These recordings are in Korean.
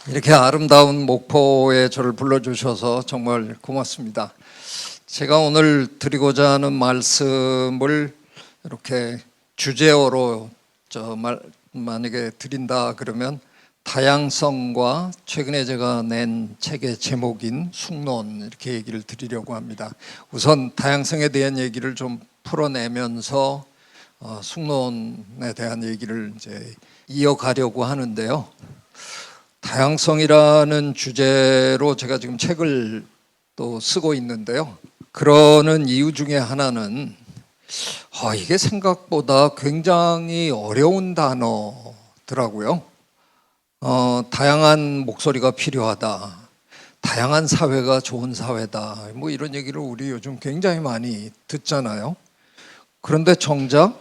이렇게 아름다운 목포에 저를 불러주셔서 정말 고맙습니다. 제가 오늘 드리고자 하는 말씀을 이렇게 주제어로 만약에 드린다 그러면 다양성과 최근에 제가 낸 책의 제목인 숙론, 이렇게 얘기를 드리려고 합니다. 우선 다양성에 대한 얘기를 좀 풀어내면서 숙론에 대한 얘기를 이제 이어가려고 하는데요. 다양성이라는 주제로 제가 지금 책을 또 쓰고 있는데요. 그러는 이유 중에 하나는 이게 생각보다 굉장히 어려운 단어더라고요. 다양한 목소리가 필요하다, 다양한 사회가 좋은 사회다, 뭐 이런 얘기를 우리 요즘 굉장히 많이 듣잖아요. 그런데 정작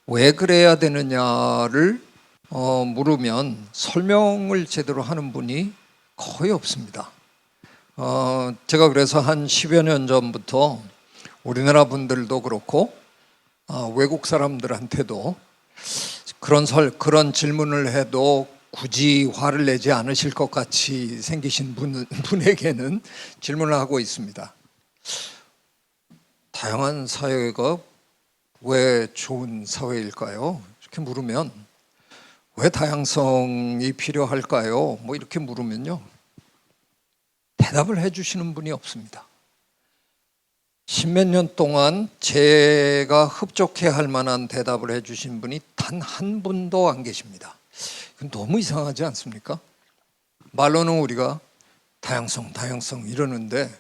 왜 그래야 되느냐를 물으면 설명을 제대로 하는 분이 거의 없습니다. 제가 그래서 한 10여 년 전부터 우리나라 분들도 그렇고 외국 사람들한테도 그런 질문을 해도 굳이 화를 내지 않으실 것 같이 생기신 분에게는 질문을 하고 있습니다. 다양한 사회가 왜 좋은 사회일까요? 이렇게 물으면 왜 다양성이 필요할까요? 뭐 이렇게 물으면요, 대답을 해주시는 분이 없습니다. 십몇 년 동안 제가 흡족해 할 만한 대답을 해주신 분이 단 한 분도 안 계십니다. 이건 너무 이상하지 않습니까? 말로는 우리가 다양성 이러는데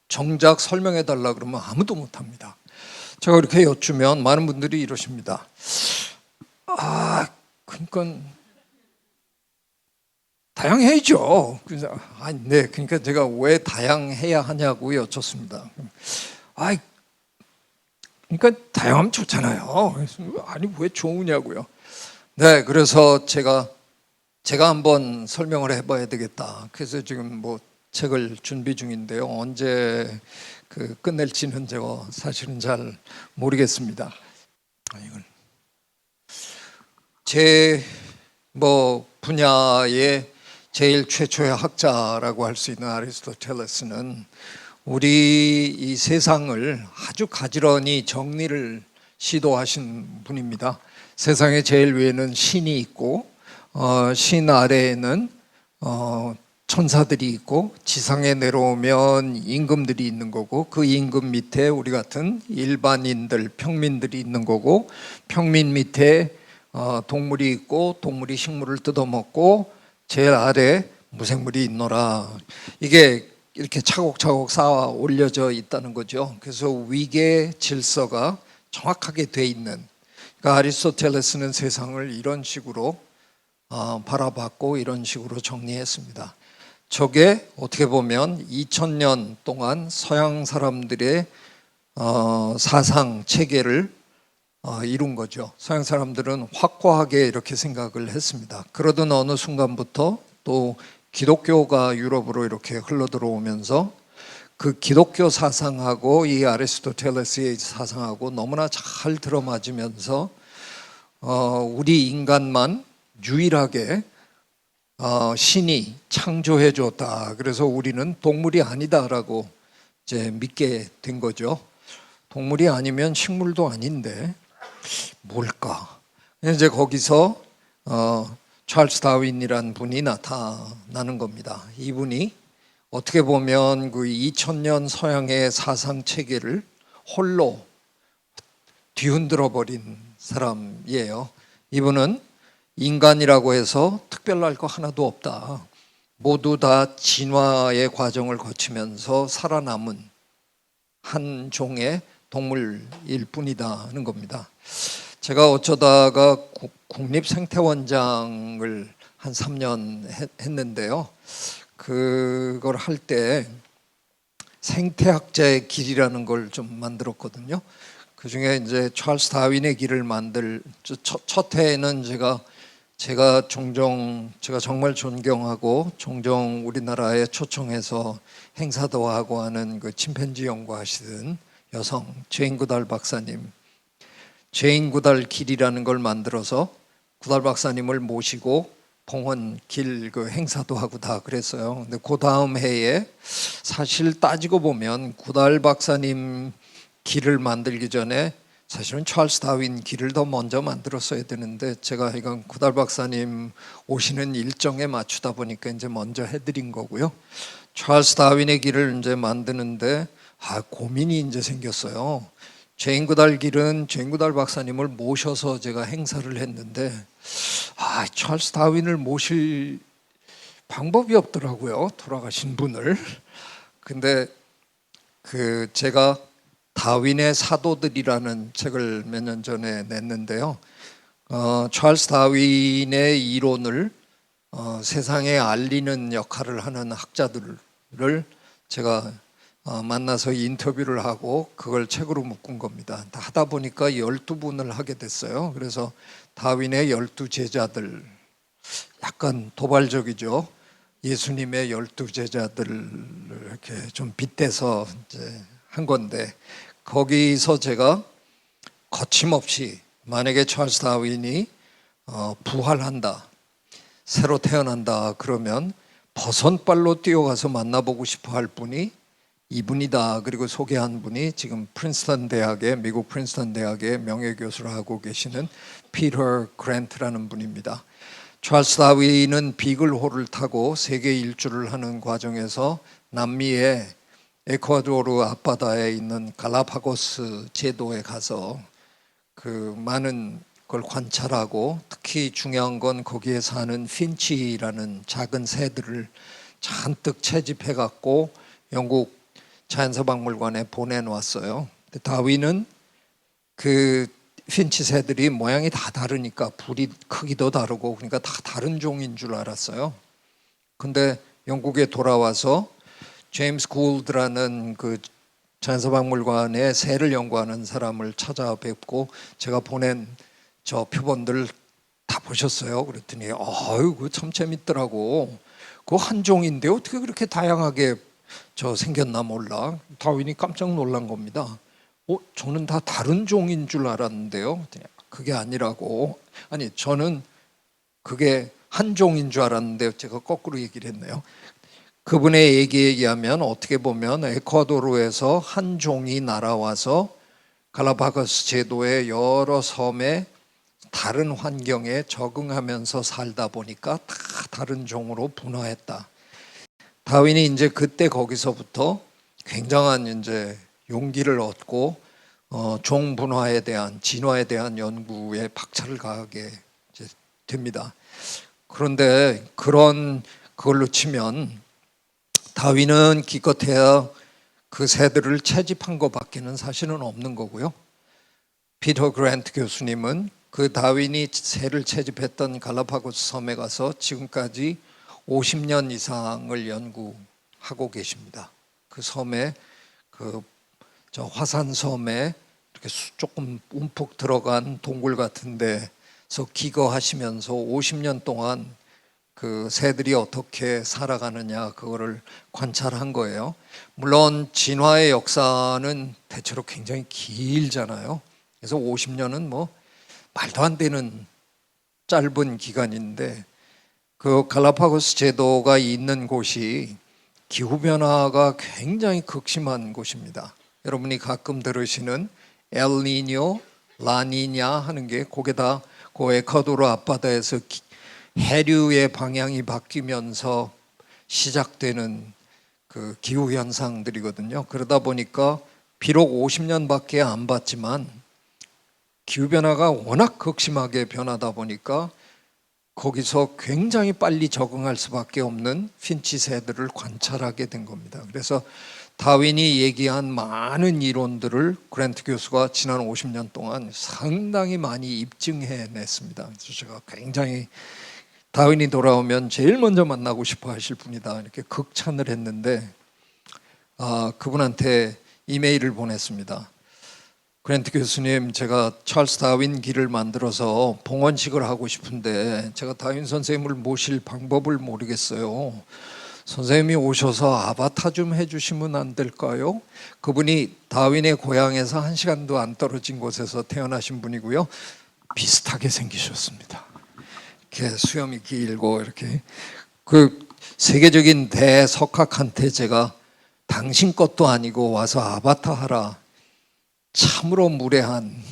정작 설명해 달라 그러면 아무도 못합니다. 제가 이렇게 여쭈면 많은 분들이 이러십니다. 그러니까 다양해야죠. 그래서 네, 그러니까 제가 왜 다양해야 하냐고 여쭙습니다. 그러니까 다양하면 좋잖아요. 아니 왜 좋으냐고요. 네, 그래서 제가 한번 설명을 해봐야 되겠다. 그래서 지금 뭐 책을 준비 중인데요. 언제 끝낼지는 제가 사실은 잘 모르겠습니다. 이걸 제 분야의 제일 최초의 학자라고 할 수 있는 아리스토텔레스는 우리 이 세상을 아주 가지런히 정리를 시도하신 분입니다. 세상의 제일 위에는 신이 있고 신 아래에는 천사들이 있고 지상에 내려오면 임금들이 있는 거고 그 임금 밑에 우리 같은 일반인들, 평민들이 있는 거고 평민 밑에 동물이 있고 동물이 식물을 뜯어먹고 제일 아래 무생물이 있노라. 이게 이렇게 차곡차곡 쌓아 올려져 있다는 거죠. 그래서 위계 질서가 정확하게 돼 있는, 그러니까 아리스토텔레스는 세상을 이런 식으로 바라봤고 이런 식으로 정리했습니다. 저게 어떻게 보면 2000년 동안 서양 사람들의 사상 체계를 이룬 거죠. 서양 사람들은 확고하게 이렇게 생각을 했습니다. 그러던 어느 순간부터 또 기독교가 유럽으로 이렇게 흘러 들어오면서 그 기독교 사상하고 이 아리스토텔레스의 사상하고 너무나 잘 들어맞으면서 우리 인간만 유일하게 신이 창조해 줬다. 그래서 우리는 동물이 아니다라고 이제 믿게 된 거죠. 동물이 아니면 식물도 아닌데 뭘까? 이제 거기서 찰스 다윈이란 분이 나타나는 겁니다. 이분이 어떻게 보면 그 2000년 서양의 사상 체계를 홀로 뒤흔들어 버린 사람이에요. 이분은 인간이라고 해서 특별할 거 하나도 없다, 모두 다 진화의 과정을 거치면서 살아남은 한 종의 동물일 뿐이다 하는 겁니다. 제가 어쩌다가 국립생태원장을 한 3년 했는데요. 그걸 할 때 생태학자의 길이라는 걸 좀 만들었거든요. 그 중에 이제 찰스 다윈의 길을 첫 해에는 제가 정말 존경하고 종종 우리나라에 초청해서 행사도 하고 하는 그 침팬지 연구하시던 여성 제인 구달 박사님, 제인 구달 길이라는 걸 만들어서 구달 박사님을 모시고 봉헌 길 그 행사도 하고 다 그랬어요. 근데 그 다음 해에 사실 따지고 보면 구달 박사님 길을 만들기 전에 사실은 찰스 다윈 길을 더 먼저 만들었어야 되는데 제가 이건 구달 박사님 오시는 일정에 맞추다 보니까 이제 먼저 해드린 거고요. 찰스 다윈의 길을 이제 만드는데 고민이 이제 생겼어요. 제인 구달 길은 제인 구달 박사님을 모셔서 제가 행사를 했는데 찰스 다윈을 모실 방법이 없더라고요. 돌아가신 분을. 근데 제가 다윈의 사도들이라는 책을 몇 년 전에 냈는데요. 찰스 다윈의 이론을 세상에 알리는 역할을 하는 학자들을 제가 만나서 인터뷰를 하고 그걸 책으로 묶은 겁니다. 하다 보니까 12분을 하게 됐어요. 그래서 다윈의 12제자들, 약간 도발적이죠. 예수님의 12제자들을 이렇게 좀 빗대서 이제 한 건데, 거기서 제가 거침없이 만약에 찰스 다윈이 부활한다, 새로 태어난다 그러면 버선발로 뛰어가서 만나보고 싶어 할 분이 이분이다. 그리고 소개한 분이 지금 프린스턴 대학의 미국 프린스턴 대학의 명예교수를 하고 계시는 피터 그랜트라는 분입니다. 찰스 다윈은 비글호를 타고 세계 일주를 하는 과정에서 남미의 에콰도르 앞바다에 있는 갈라파고스 제도에 가서 많은 걸 관찰하고 특히 중요한 건 거기에 사는 핀치라는 작은 새들을 잔뜩 채집해 갖고 영국 자연사박물관에 보내놓았어요. 다윈은 그 핀치 새들이 모양이 다 다르니까 부리 크기도 다르고 그러니까 다 다른 종인 줄 알았어요. 근데 영국에 돌아와서 제임스 굴드라는 그 자연사박물관에 새를 연구하는 사람을 찾아뵙고 제가 보낸 저 표본들 다 보셨어요? 그랬더니 그거 참 재밌더라고. 그거 한 종인데 어떻게 그렇게 다양하게 생겼나 몰라. 다윈이 깜짝 놀란 겁니다. 저는 다 다른 종인 줄 알았는데요. 그게 아니라고. 아니, 저는 그게 한 종인 줄 알았는데 제가 거꾸로 얘기를 했네요. 그분의 얘기에 의하면 어떻게 보면 에콰도르에서 한 종이 날아와서 갈라파고스 제도의 여러 섬에 다른 환경에 적응하면서 살다 보니까 다 다른 종으로 분화했다. 다윈이 이제 그때 거기서부터 굉장한 이제 용기를 얻고 종 분화에 대한 진화에 대한 연구에 박차를 가하게 이제 됩니다. 그런데 그걸로 치면 다윈은 기껏해야 그 새들을 채집한 것밖에는 사실은 없는 거고요. 피터 그랜트 교수님은 그 다윈이 새를 채집했던 갈라파고스 섬에 가서 지금까지 50년 이상을 연구하고 계십니다. 그 섬에 저 화산섬에 이렇게 조금 움푹 들어간 동굴 같은 데서 기거하시면서 50년 동안 그 새들이 어떻게 살아가느냐 그거를 관찰한 거예요. 물론 진화의 역사는 대체로 굉장히 길잖아요. 그래서 50년은 뭐 말도 안 되는 짧은 기간인데 그 갈라파고스 제도가 있는 곳이 기후변화가 굉장히 극심한 곳입니다. 여러분이 가끔 들으시는 엘니뇨, 라니냐 하는 게 그게 다 그 에콰도르 앞바다에서 해류의 방향이 바뀌면서 시작되는 그 기후 현상들이거든요. 그러다 보니까 비록 50년밖에 안 봤지만 기후 변화가 워낙 극심하게 변하다 보니까 거기서 굉장히 빨리 적응할 수밖에 없는 핀치 새들을 관찰하게 된 겁니다. 그래서 다윈이 얘기한 많은 이론들을 그랜트 교수가 지난 50년 동안 상당히 많이 입증해냈습니다. 그래서 제가 굉장히 다윈이 돌아오면 제일 먼저 만나고 싶어 하실 분이다 이렇게 극찬을 했는데 그분한테 이메일을 보냈습니다. 그랜트 교수님, 제가 찰스 다윈 길을 만들어서 봉헌식을 하고 싶은데 제가 다윈 선생님을 모실 방법을 모르겠어요. 선생님이 오셔서 아바타 좀 해주시면 안 될까요? 그분이 다윈의 고향에서 1시간도 안 떨어진 곳에서 태어나신 분이고요. 비슷하게 생기셨습니다. 이렇게 수염이 길고 이렇게 그 세계적인 대석학한테 제가 당신 것도 아니고 와서 아바타 하라, 참으로 무례한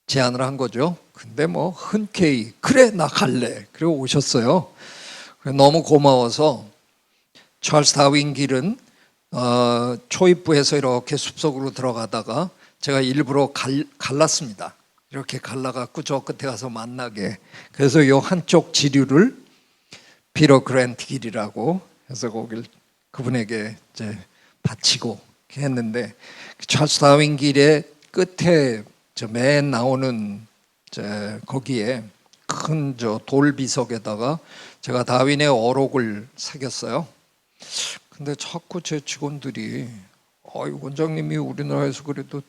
제안을 한 거죠. 근데 뭐 흔쾌히 그래 나 갈래 그리고 오셨어요. 너무 고마워서 찰스 다윈 길은 초입부에서 이렇게 숲속으로 들어가다가 제가 일부러 갈랐습니다. 이렇게 갈라갖고 저 끝에 가서 만나게. 그래서 이 한쪽 지류를 피터 그랜트 길이라고 해서 거길 그분에게 이제 바치고 했는데, 찰스 다윈 길의 끝에 맨 나오는 거기에 큰 돌 비석에다가 제가 다윈의 어록을 새겼어요. 근데 자꾸 제 직원들이 원장님이 우리나라에서 그래도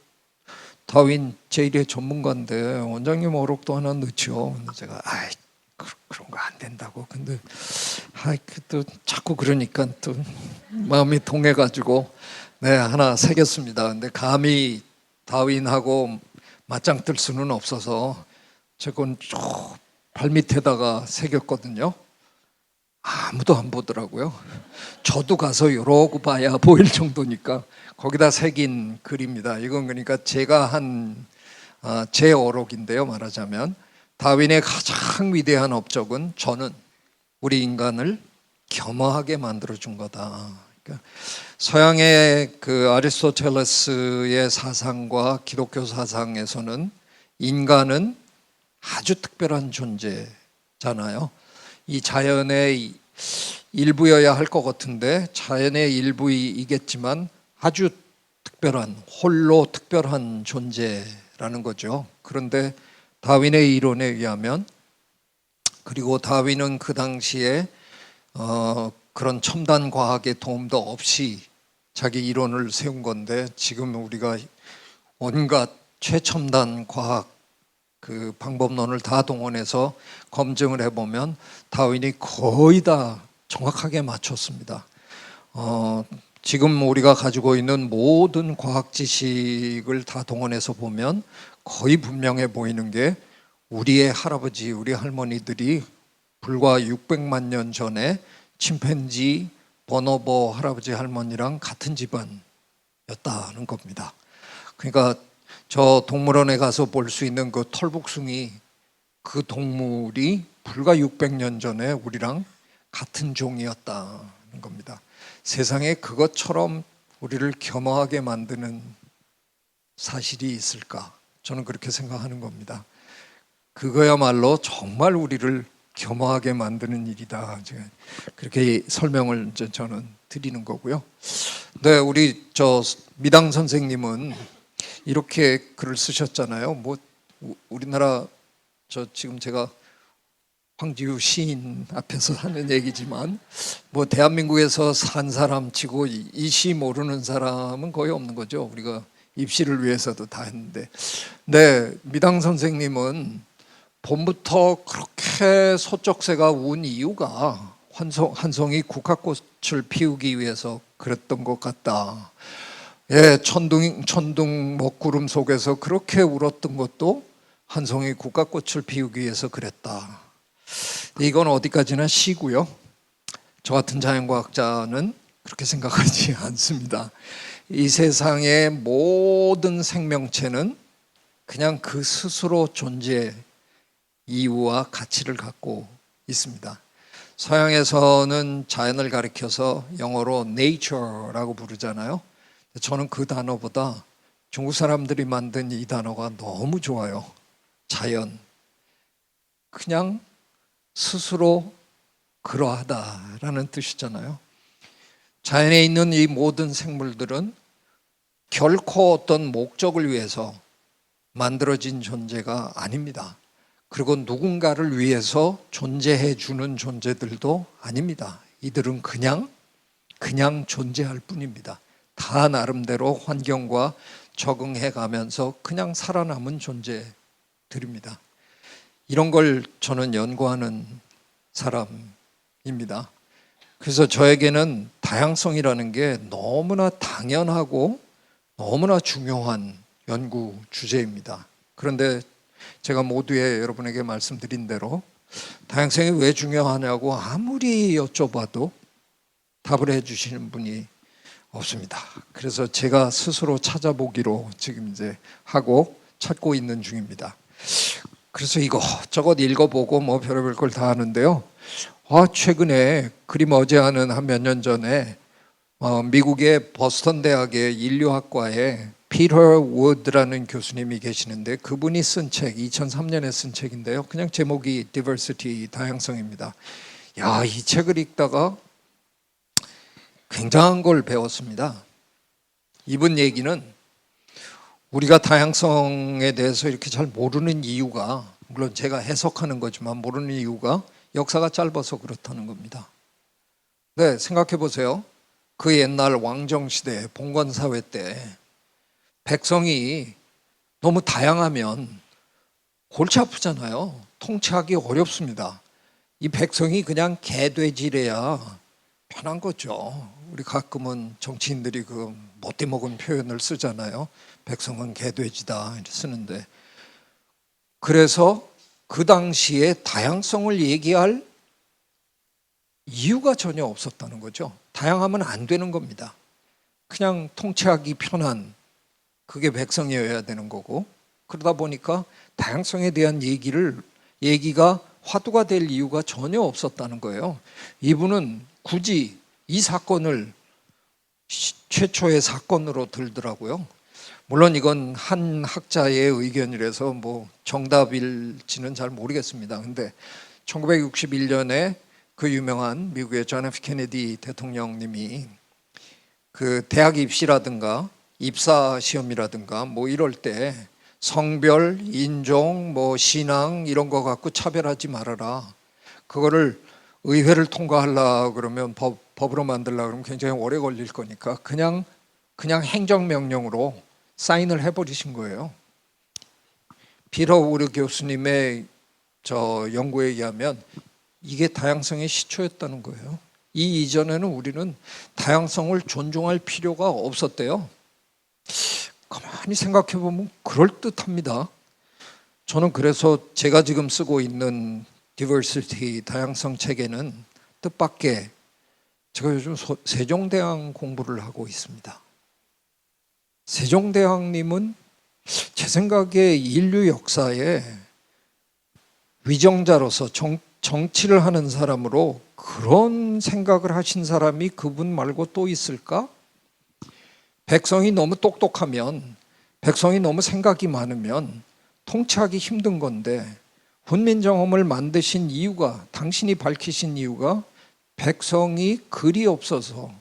다윈 제1의 전문가인데 원장님 어록도 하나 넣죠. 근데 제가 그런 거 안 된다고. 근데 또 자꾸 그러니까 또 마음이 동해가지고 네 하나 새겼습니다. 근데 감히 다윈하고 맞짱 뜰 수는 없어서 저건 쭉 발밑에다가 새겼거든요. 아무도 안 보더라고요. 저도 가서 이러고 봐야 보일 정도니까 거기다 새긴 글입니다. 이건 그러니까 제가 한 제 어록인데요. 말하자면 다윈의 가장 위대한 업적은 저는 우리 인간을 겸허하게 만들어준 거다. 그러니까 서양의 그 아리스토텔레스의 사상과 기독교 사상에서는 인간은 아주 특별한 존재잖아요. 이 자연의 일부여야 할 것 같은데 자연의 일부이겠지만 아주 특별한, 홀로 특별한 존재라는 거죠. 그런데 다윈의 이론에 의하면, 그리고 다윈은 그 당시에 그런 첨단 과학의 도움도 없이 자기 이론을 세운 건데, 지금 우리가 온갖 최첨단 과학 그 방법론을 다 동원해서 검증을 해보면 다윈이 거의 다 정확하게 맞췄습니다. 지금 우리가 가지고 있는 모든 과학 지식을 다 동원해서 보면 거의 분명해 보이는 게 우리의 할아버지, 우리 할머니들이 불과 600만 년 전에 침팬지, 보노보 할아버지 할머니랑 같은 집안이었다는 겁니다. 그러니까 저 동물원에 가서 볼 수 있는 그 털북숭이, 그 동물이 불과 600년 전에 우리랑 같은 종이었다는 겁니다. 세상에 그것처럼 우리를 겸허하게 만드는 사실이 있을까? 저는 그렇게 생각하는 겁니다. 그거야말로 정말 우리를 겸허하게 만드는 일이다. 그렇게 설명을 저는 드리는 거고요. 네, 우리 미당 선생님은 이렇게 글을 쓰셨잖아요. 뭐 우리나라 지금 제가 황지우 시인 앞에서 하는 얘기지만 뭐 대한민국에서 산 사람 치고 이 시 모르는 사람은 거의 없는 거죠. 우리가 입시를 위해서도 다 했는데, 네, 미당 선생님은 봄부터 그렇게 소쩍새가 운 이유가 한송이 국화꽃을 피우기 위해서 그랬던 것 같다. 예, 천둥 먹구름 속에서 그렇게 울었던 것도 한송이 국화꽃을 피우기 위해서 그랬다. 이건 어디까지나 시고요. 저 같은 자연과학자는 그렇게 생각하지 않습니다. 이 세상의 모든 생명체는 그냥 그 스스로 존재 이유와 가치를 갖고 있습니다. 서양에서는 자연을 가리켜서 영어로 nature라고 부르잖아요. 저는 그 단어보다 중국 사람들이 만든 이 단어가 너무 좋아요. 자연. 그냥 스스로 그러하다라는 뜻이잖아요. 자연에 있는 이 모든 생물들은 결코 어떤 목적을 위해서 만들어진 존재가 아닙니다. 그리고 누군가를 위해서 존재해 주는 존재들도 아닙니다. 이들은 그냥 존재할 뿐입니다. 다 나름대로 환경과 적응해 가면서 그냥 살아남은 존재들입니다. 이런 걸 저는 연구하는 사람입니다. 그래서 저에게는 다양성이라는 게 너무나 당연하고 너무나 중요한 연구 주제입니다. 그런데 제가 모두에 여러분에게 말씀드린 대로 다양성이 왜 중요하냐고 아무리 여쭤봐도 답을 해주시는 분이 없습니다. 그래서 제가 스스로 찾아보기로 지금 이제 하고 찾고 있는 중입니다. 그래서 이것저것 읽어보고 뭐 별의별 걸 다 하는데요. 최근에 그림 어제하는 한 몇 년 전에 미국의 버스턴 대학의 인류학과에 피터 우드라는 교수님이 계시는데 그분이 쓴 책, 2003년에 쓴 책인데요. 그냥 제목이 Diversity, 다양성입니다. 이 책을 읽다가 굉장한 걸 배웠습니다. 이분 얘기는 우리가 다양성에 대해서 이렇게 잘 모르는 이유가, 물론 제가 해석하는 거지만 모르는 이유가 역사가 짧아서 그렇다는 겁니다. 네, 생각해 보세요. 그 옛날 왕정시대, 봉건사회 때 백성이 너무 다양하면 골치 아프잖아요. 통치하기 어렵습니다. 이 백성이 그냥 개돼지래야 편한 거죠. 우리 가끔은 정치인들이 그 못돼 먹은 표현을 쓰잖아요. 백성은 개돼지다 이렇게 쓰는데, 그래서 그 당시에 다양성을 얘기할 이유가 전혀 없었다는 거죠. 다양하면 안 되는 겁니다. 그냥 통치하기 편한 그게 백성이어야 되는 거고, 그러다 보니까 다양성에 대한 얘기가 화두가 될 이유가 전혀 없었다는 거예요. 이분은 굳이 이 사건을 최초의 사건으로 들더라고요. 물론 이건 한 학자의 의견이라서 뭐 정답일지는 잘 모르겠습니다. 근데 1961년에 그 유명한 미국의 존 F 케네디 대통령님이 그 대학 입시라든가 입사 시험이라든가 뭐 이럴 때 성별, 인종, 뭐 신앙 이런 거 갖고 차별하지 말아라. 그거를 의회를 통과하려 그러면 법으로 만들려 그러면 굉장히 오래 걸릴 거니까 그냥 행정명령으로 사인을 해버리신 거예요. 피터 우드 교수님의 연구에 의하면 이게 다양성의 시초였다는 거예요. 이 이전에는 우리는 다양성을 존중할 필요가 없었대요. 가만히 생각해 보면 그럴듯합니다. 저는 그래서 제가 지금 쓰고 있는 Diversity, 다양성 책에는 뜻밖의 제가 요즘 세종대왕 공부를 하고 있습니다. 세종대왕님은 제 생각에 인류 역사에 위정자로서 정치를 하는 사람으로 그런 생각을 하신 사람이 그분 말고 또 있을까? 백성이 너무 똑똑하면, 백성이 너무 생각이 많으면 통치하기 힘든 건데, 훈민정음을 만드신 이유가, 당신이 밝히신 이유가 백성이 글이 없어서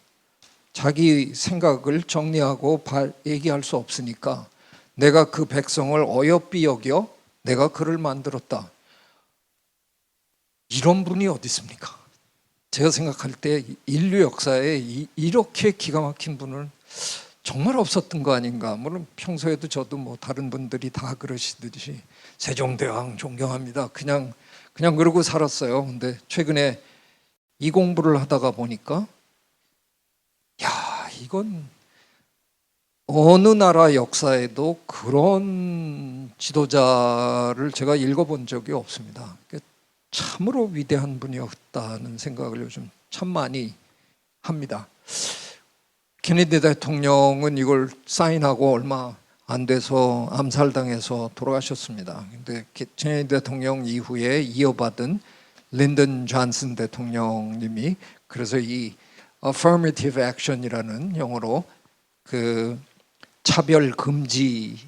자기 생각을 정리하고 얘기할 수 없으니까 내가 그 백성을 어여삐 여겨 내가 글을 만들었다. 이런 분이 어디 있습니까? 제가 생각할 때 인류 역사에 이렇게 기가 막힌 분은 정말 없었던 거 아닌가. 물론 평소에도 저도 뭐 다른 분들이 다 그러시듯이 세종대왕 존경합니다. 그냥 그러고 살았어요. 근데 최근에 이 공부를 하다가 보니까 이건 어느 나라 역사에도 그런 지도자를 제가 읽어본 적이 없습니다. 참으로 위대한 분이었다는 생각을 요즘 참 많이 합니다. 케네디 대통령은 이걸 사인하고 얼마 안 돼서 암살당해서 돌아가셨습니다. 근데 케네디 대통령 이후에 이어받은 린든 존슨 대통령님이 그래서 이 affirmative action이라는 영어로 그 차별 금지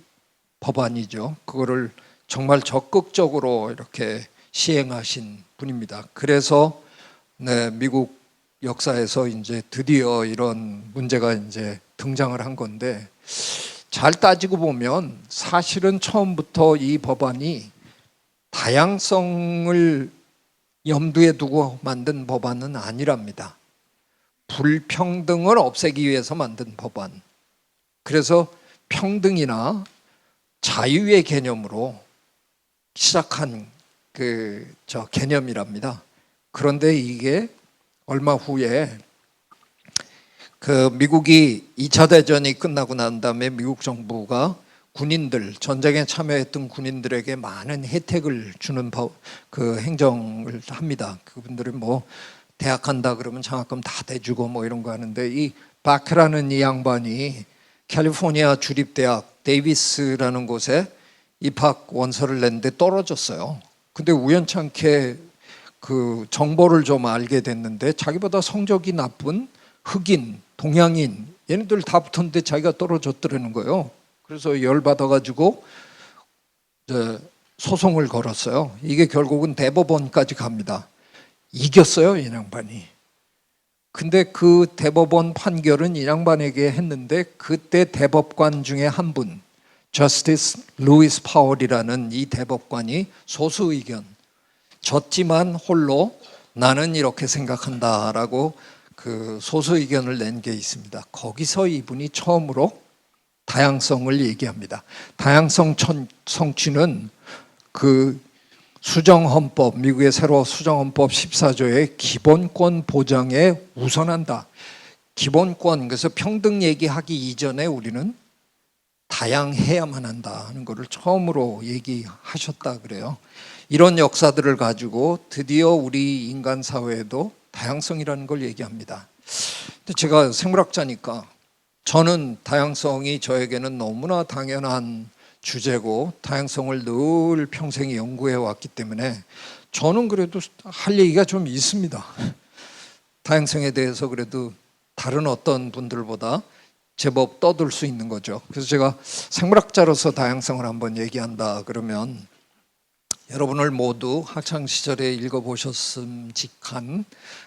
법안이죠. 그거를 정말 적극적으로 이렇게 시행하신 분입니다. 그래서 미국 역사에서 이제 드디어 이런 문제가 이제 등장을 한 건데, 잘 따지고 보면 사실은 처음부터 이 법안이 다양성을 염두에 두고 만든 법안은 아니랍니다. 불평등을 없애기 위해서 만든 법안. 그래서 평등이나 자유의 개념으로 시작한 개념이랍니다. 그런데 이게 얼마 후에 미국이 2차 대전이 끝나고 난 다음에 미국 정부가 군인들, 전쟁에 참여했던 군인들에게 많은 혜택을 주는 그 행정을 합니다. 그분들은 뭐 대학 간다 그러면 장학금 다 대주고 뭐 이런 거 하는데, 이 바크라는 이 양반이 캘리포니아 주립대학 데이비스라는 곳에 입학 원서를 냈는데 떨어졌어요. 근데 우연찮게 그 정보를 좀 알게 됐는데, 자기보다 성적이 나쁜 흑인, 동양인 얘네들 다 붙었는데 자기가 떨어졌더라는 거예요. 그래서 열받아가지고 소송을 걸었어요. 이게 결국은 대법원까지 갑니다. 이겼어요, 이 양반이. 근데 그 대법원 판결은 이 양반에게 했는데, 그때 대법관 중에 한 분, 저스티스 루이스 파월이라는 이 대법관이 소수 의견, 졌지만 홀로 나는 이렇게 생각한다라고 그 소수 의견을 낸 게 있습니다. 거기서 이분이 처음으로 다양성을 얘기합니다. 다양성 성취는 그 수정헌법, 미국의 새로 수정헌법 14조의 기본권 보장에 우선한다. 기본권, 그래서 평등 얘기하기 이전에 우리는 다양해야만 한다는 것을 처음으로 얘기하셨다 그래요. 이런 역사들을 가지고 드디어 우리 인간 사회에도 다양성이라는 걸 얘기합니다. 근데 제가 생물학자니까 저는 다양성이 저에게는 너무나 당연한 주제고, 다양성을 늘 평생 연구해 왔기 때문에 저는 그래도 할 얘기가 좀 있습니다. 다양성에 대해서 그래도 다른 어떤 분들보다 제법 떠들 수 있는 거죠. 그래서 제가 생물학자로서 다양성을 한번 얘기한다 그러면, 여러분을 모두 학창시절에 읽어보셨음직한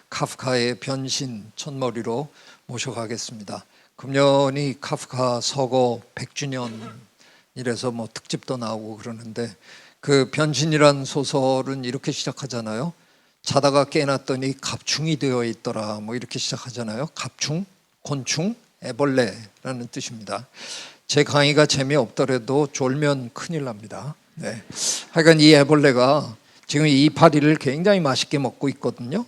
카프카의 변신 첫머리로 모셔가겠습니다. 금년이 카프카 서거 100주년이라서 뭐 특집도 나오고 그러는데, 그 변신이란 소설은 이렇게 시작하잖아요. 자다가 깨어났더니 갑충이 되어 있더라, 뭐 이렇게 시작하잖아요. 갑충, 곤충, 애벌레라는 뜻입니다. 제 강의가 재미없더라도 졸면 큰일 납니다. 네. 하여간 이 애벌레가 지금 이파리를 굉장히 맛있게 먹고 있거든요.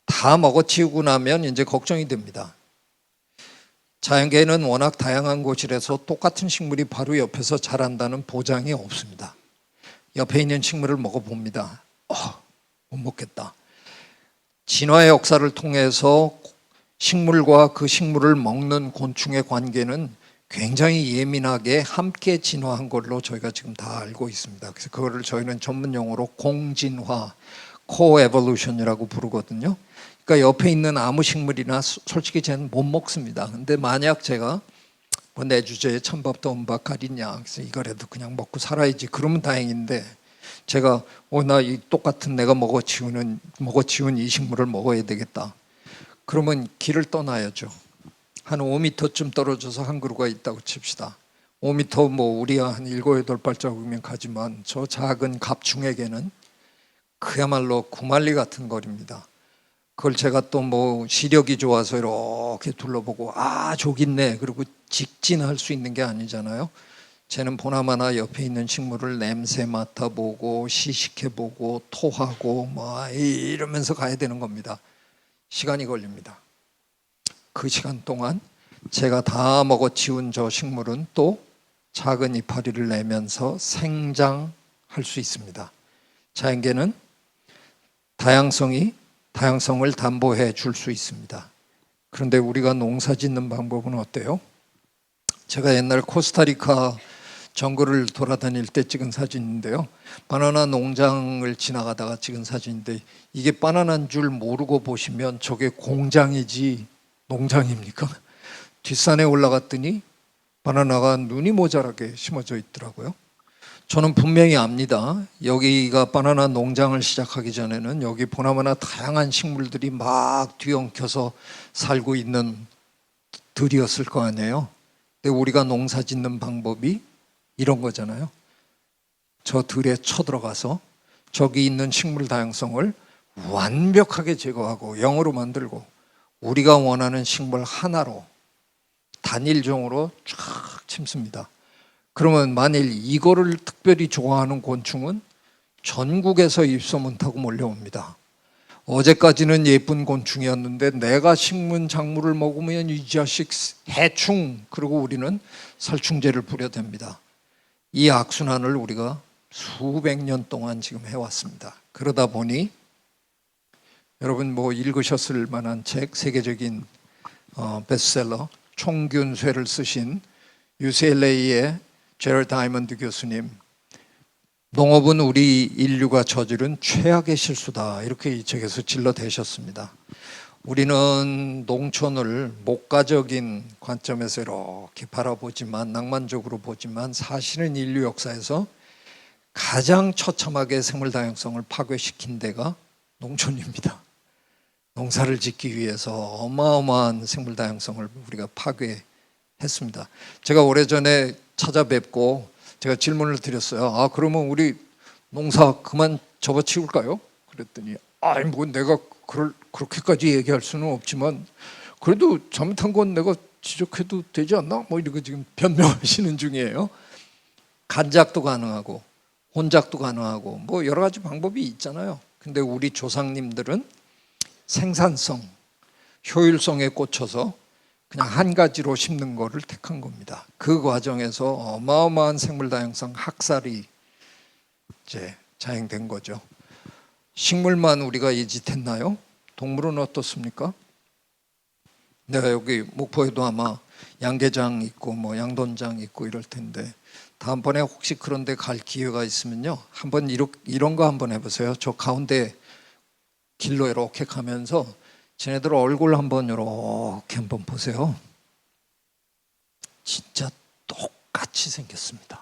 다 먹어치우고 나면 이제 걱정이 됩니다. 자연계에는 워낙 다양한 곳이라서 똑같은 식물이 바로 옆에서 자란다는 보장이 없습니다. 옆에 있는 식물을 먹어봅니다. 못 먹겠다. 진화의 역사를 통해서 식물과 그 식물을 먹는 곤충의 관계는 굉장히 예민하게 함께 진화한 걸로 저희가 지금 다 알고 있습니다. 그래서 그거를 저희는 전문 용어로 공진화, 코에볼루션이라고 부르거든요. 그러니까 옆에 있는 아무 식물이나 솔직히 저는 못 먹습니다. 근데 만약 제가 뭐 내 주제에 찬밥도 엄박 가리냐, 그래서 이거라도 그냥 먹고 살아야지, 그러면 다행인데, 제가 나 이 똑같은 내가 먹어치운 이 식물을 먹어야 되겠다, 그러면 길을 떠나야죠. 한 5m쯤 떨어져서 한 그루가 있다고 칩시다. 5m 뭐 우리가 한 7, 8발자국이면 가지만, 저 작은 갑충에게는 그야말로 구만리 같은 거리입니다. 그걸 제가 또 뭐 시력이 좋아서 이렇게 둘러보고 저기 있네 그리고 직진할 수 있는 게 아니잖아요. 쟤는 보나마나 옆에 있는 식물을 냄새 맡아보고 시식해보고 토하고 뭐 이러면서 가야 되는 겁니다. 시간이 걸립니다. 그 시간 동안 제가 다 먹어치운 저 식물은 또 작은 이파리를 내면서 생장할 수 있습니다. 자연계는 다양성을 담보해 줄 수 있습니다. 그런데 우리가 농사 짓는 방법은 어때요? 제가 옛날 코스타리카 정글을 돌아다닐 때 찍은 사진인데요. 바나나 농장을 지나가다가 찍은 사진인데, 이게 바나나인 줄 모르고 보시면 저게 공장이지 농장입니까? 뒷산에 올라갔더니 바나나가 눈이 모자라게 심어져 있더라고요. 저는 분명히 압니다. 여기가 바나나 농장을 시작하기 전에는 여기 보나마나 다양한 식물들이 막 뒤엉켜서 살고 있는 들이었을 거 아니에요. 근데 우리가 농사 짓는 방법이 이런 거잖아요. 저 들에 쳐들어가서 저기 있는 식물 다양성을 완벽하게 제거하고 영으로 만들고, 우리가 원하는 식물 하나로 단일종으로 쫙 침습니다. 그러면 만일 이거를 특별히 좋아하는 곤충은 전국에서 입소문 타고 몰려옵니다. 어제까지는 예쁜 곤충이었는데 내가 식문 작물을 먹으면 이 자식 해충, 그리고 우리는 살충제를 뿌려댑니다. 이 악순환을 우리가 수백 년 동안 지금 해왔습니다. 그러다 보니 여러분 뭐 읽으셨을 만한 책, 세계적인 베스트셀러 총균쇠를 쓰신 UCLA의 제럴드 다이먼드 교수님, 농업은 우리 인류가 저지른 최악의 실수다, 이렇게 이 책에서 질러대셨습니다. 우리는 농촌을 목가적인 관점에서 이렇게 바라보지만, 낭만적으로 보지만, 사실은 인류 역사에서 가장 처참하게 생물 다양성을 파괴시킨 데가 농촌입니다. 농사를 짓기 위해서 어마어마한 생물 다양성을 우리가 파괴했습니다. 제가 오래전에 찾아뵙고 제가 질문을 드렸어요. 그러면 우리 농사 그만 접어치울까요? 그랬더니 뭐 내가 그렇게까지 얘기할 수는 없지만 그래도 잘못한 건 내가 지적해도 되지 않나? 뭐 이렇게 지금 변명하시는 중이에요. 간작도 가능하고 혼작도 가능하고 뭐 여러 가지 방법이 있잖아요. 근데 우리 조상님들은 생산성, 효율성에 꽂혀서 그냥 한 가지로 심는 거를 택한 겁니다. 그 과정에서 어마어마한 생물 다양성 학살이 이제 자행된 거죠. 식물만 우리가 이 짓 했나요? 동물은 어떻습니까? 내가 여기 목포에도 아마 양계장 있고 뭐 양돈장 있고 이럴 텐데 다음번에 혹시 그런 데 갈 기회가 있으면요, 한번 이런 거 한번 해보세요. 저 가운데 길로 이렇게 가면서 쟤네들 얼굴 한번 이렇게 한번 보세요. 진짜 똑같이 생겼습니다.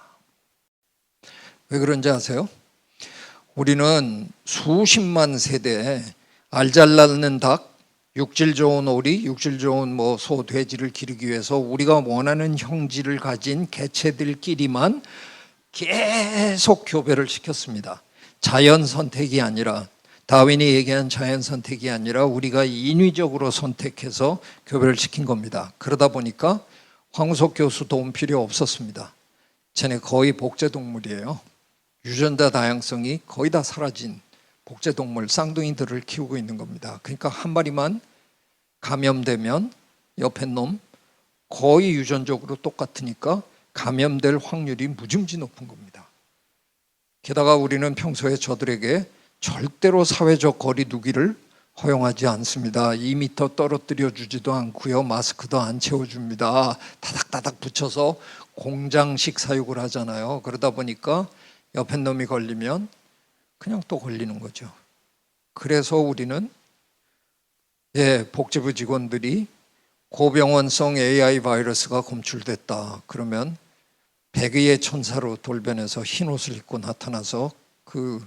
왜 그런지 아세요? 우리는 수십만 세대 알 잘 낳는 닭, 육질 좋은 오리, 육질 좋은 뭐 소, 돼지를 기르기 위해서 우리가 원하는 형질을 가진 개체들끼리만 계속 교배를 시켰습니다. 자연 선택이 아니라, 다윈이 얘기한 자연 선택이 아니라 우리가 인위적으로 선택해서 교배를 시킨 겁니다. 그러다 보니까 황우석 교수 도움 필요 없었습니다. 쟤네 거의 복제동물이에요. 유전자 다양성이 거의 다 사라진 복제동물, 쌍둥이들을 키우고 있는 겁니다. 그러니까 한 마리만 감염되면 옆에 놈 거의 유전적으로 똑같으니까 감염될 확률이 무지무지 높은 겁니다. 게다가 우리는 평소에 저들에게 절대로 사회적 거리 두기를 허용하지 않습니다. 2m 떨어뜨려 주지도 않고요. 마스크도 안 채워줍니다. 다닥다닥 붙여서 공장식 사육을 하잖아요. 그러다 보니까 옆에 놈이 걸리면 그냥 또 걸리는 거죠. 그래서 우리는 복지부 직원들이 고병원성 AI 바이러스가 검출됐다 그러면 백의의 천사로 돌변해서 흰 옷을 입고 나타나서 그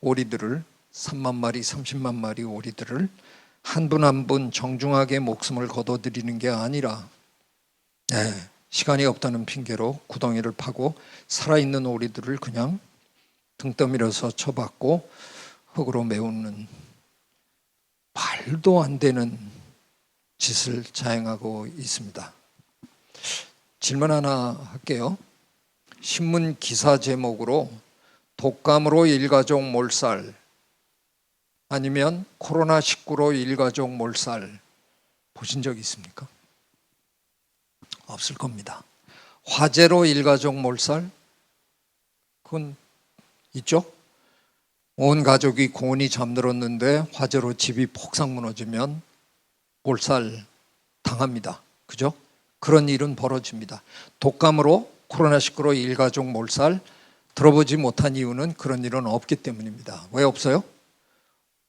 오리들을 3만 마리, 30만 마리 오리들을 한 분 한 분 정중하게 목숨을 거둬들이는 게 아니라 시간이 없다는 핑계로 구덩이를 파고 살아있는 오리들을 그냥 등 떠밀어서 쳐박고 흙으로 메우는 말도 안 되는 짓을 자행하고 있습니다. 질문 하나 할게요. 신문 기사 제목으로 독감으로 일가족 몰살 아니면 코로나19로 일가족 몰살 보신 적 있습니까? 없을 겁니다. 화재로 일가족 몰살? 그건 있죠? 온 가족이 고온이 잠들었는데 화재로 집이 폭삭 무너지면 몰살 당합니다. 그죠? 그런 일은 벌어집니다. 독감으로 코로나19로 일가족 몰살 들어보지 못한 이유는 그런 일은 없기 때문입니다. 왜 없어요?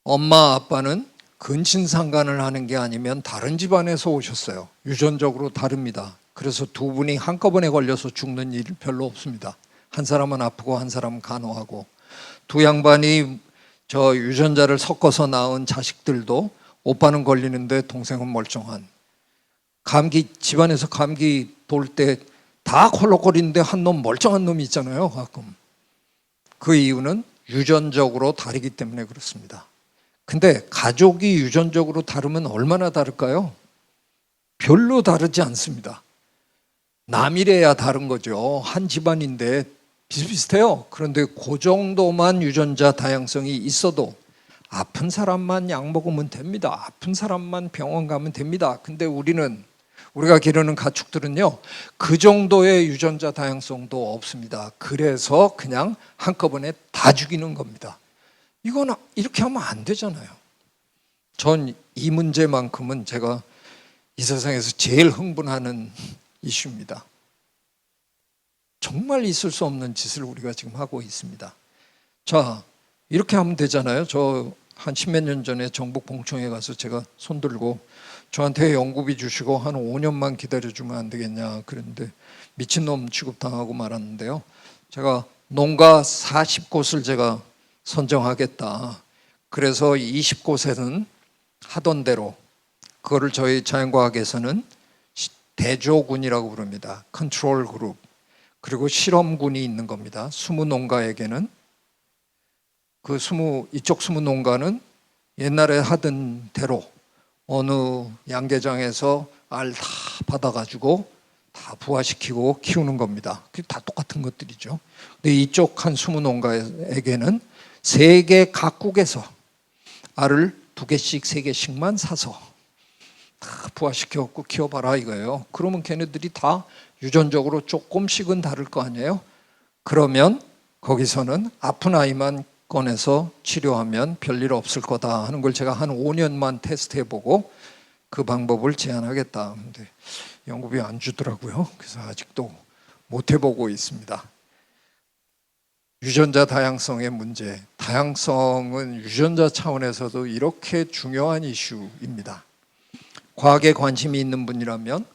엄마 아빠는 근친상간을 하는 게 아니면 다른 집안에서 오셨어요. 유전적으로 다릅니다. 그래서 두 분이 한꺼번에 걸려서 죽는 일 별로 없습니다. 한 사람은 아프고 한 사람은 간호하고, 두 양반이 저 유전자를 섞어서 낳은 자식들도 오빠는 걸리는데 동생은 멀쩡한, 감기 집안에서 감기 돌 때 다 콜록거리는데 한 놈 멀쩡한 놈이 있잖아요. 가끔. 그 이유는 유전적으로 다르기 때문에 그렇습니다. 근데 가족이 유전적으로 다르면 얼마나 다를까요? 별로 다르지 않습니다. 남이래야 다른 거죠. 한 집안인데 비슷비슷해요. 그런데 그 정도만 유전자 다양성이 있어도 아픈 사람만 약 먹으면 됩니다. 아픈 사람만 병원 가면 됩니다. 근데 우리는 우리가 기르는 가축들은요, 그 정도의 유전자 다양성도 없습니다. 그래서 그냥 한꺼번에 다 죽이는 겁니다. 이건 이렇게 하면 안 되잖아요. 전 이 문제만큼은 제가 이 세상에서 제일 흥분하는 이슈입니다. 정말 있을 수 없는 짓을 우리가 지금 하고 있습니다. 자, 이렇게 하면 되잖아요. 저 한 십몇 년 전에 정북 봉청에 가서 제가 손 들고 저한테 연구비 주시고 한 5년만 기다려주면 안 되겠냐 그랬는데 미친놈 취급당하고 말았는데요. 제가 농가 40곳을 제가 선정하겠다. 그래서 20곳에는 하던 대로, 그거를 저희 자연과학에서는 대조군이라고 부릅니다. 컨트롤 그룹. 그리고 실험군이 있는 겁니다. 20농가에게는 그 이쪽 20농가는 옛날에 하던 대로 어느 양계장에서 알 다 받아가지고 다 부화시키고 키우는 겁니다. 그게 다 똑같은 것들이죠. 근데 이쪽 한 20농가에게는 세계 각국에서 알을 2개씩 3개씩만 사서 다 부화시켜갖고 키워봐라 이거예요. 그러면 걔네들이 다 유전적으로 조금씩은 다를 거 아니에요. 그러면 거기서는 아픈 아이만 꺼내서 치료하면 별일 없을 거다 하는 걸 제가 한 5년만 테스트해보고 그 방법을 제안하겠다. 근데 연구비 안 주더라고요. 그래서 아직도 못 해보고 있습니다. 유전자 다양성의 문제. 다양성은 유전자 차원에서도 이렇게 중요한 이슈입니다. 과학에 관심이 있는 분이라면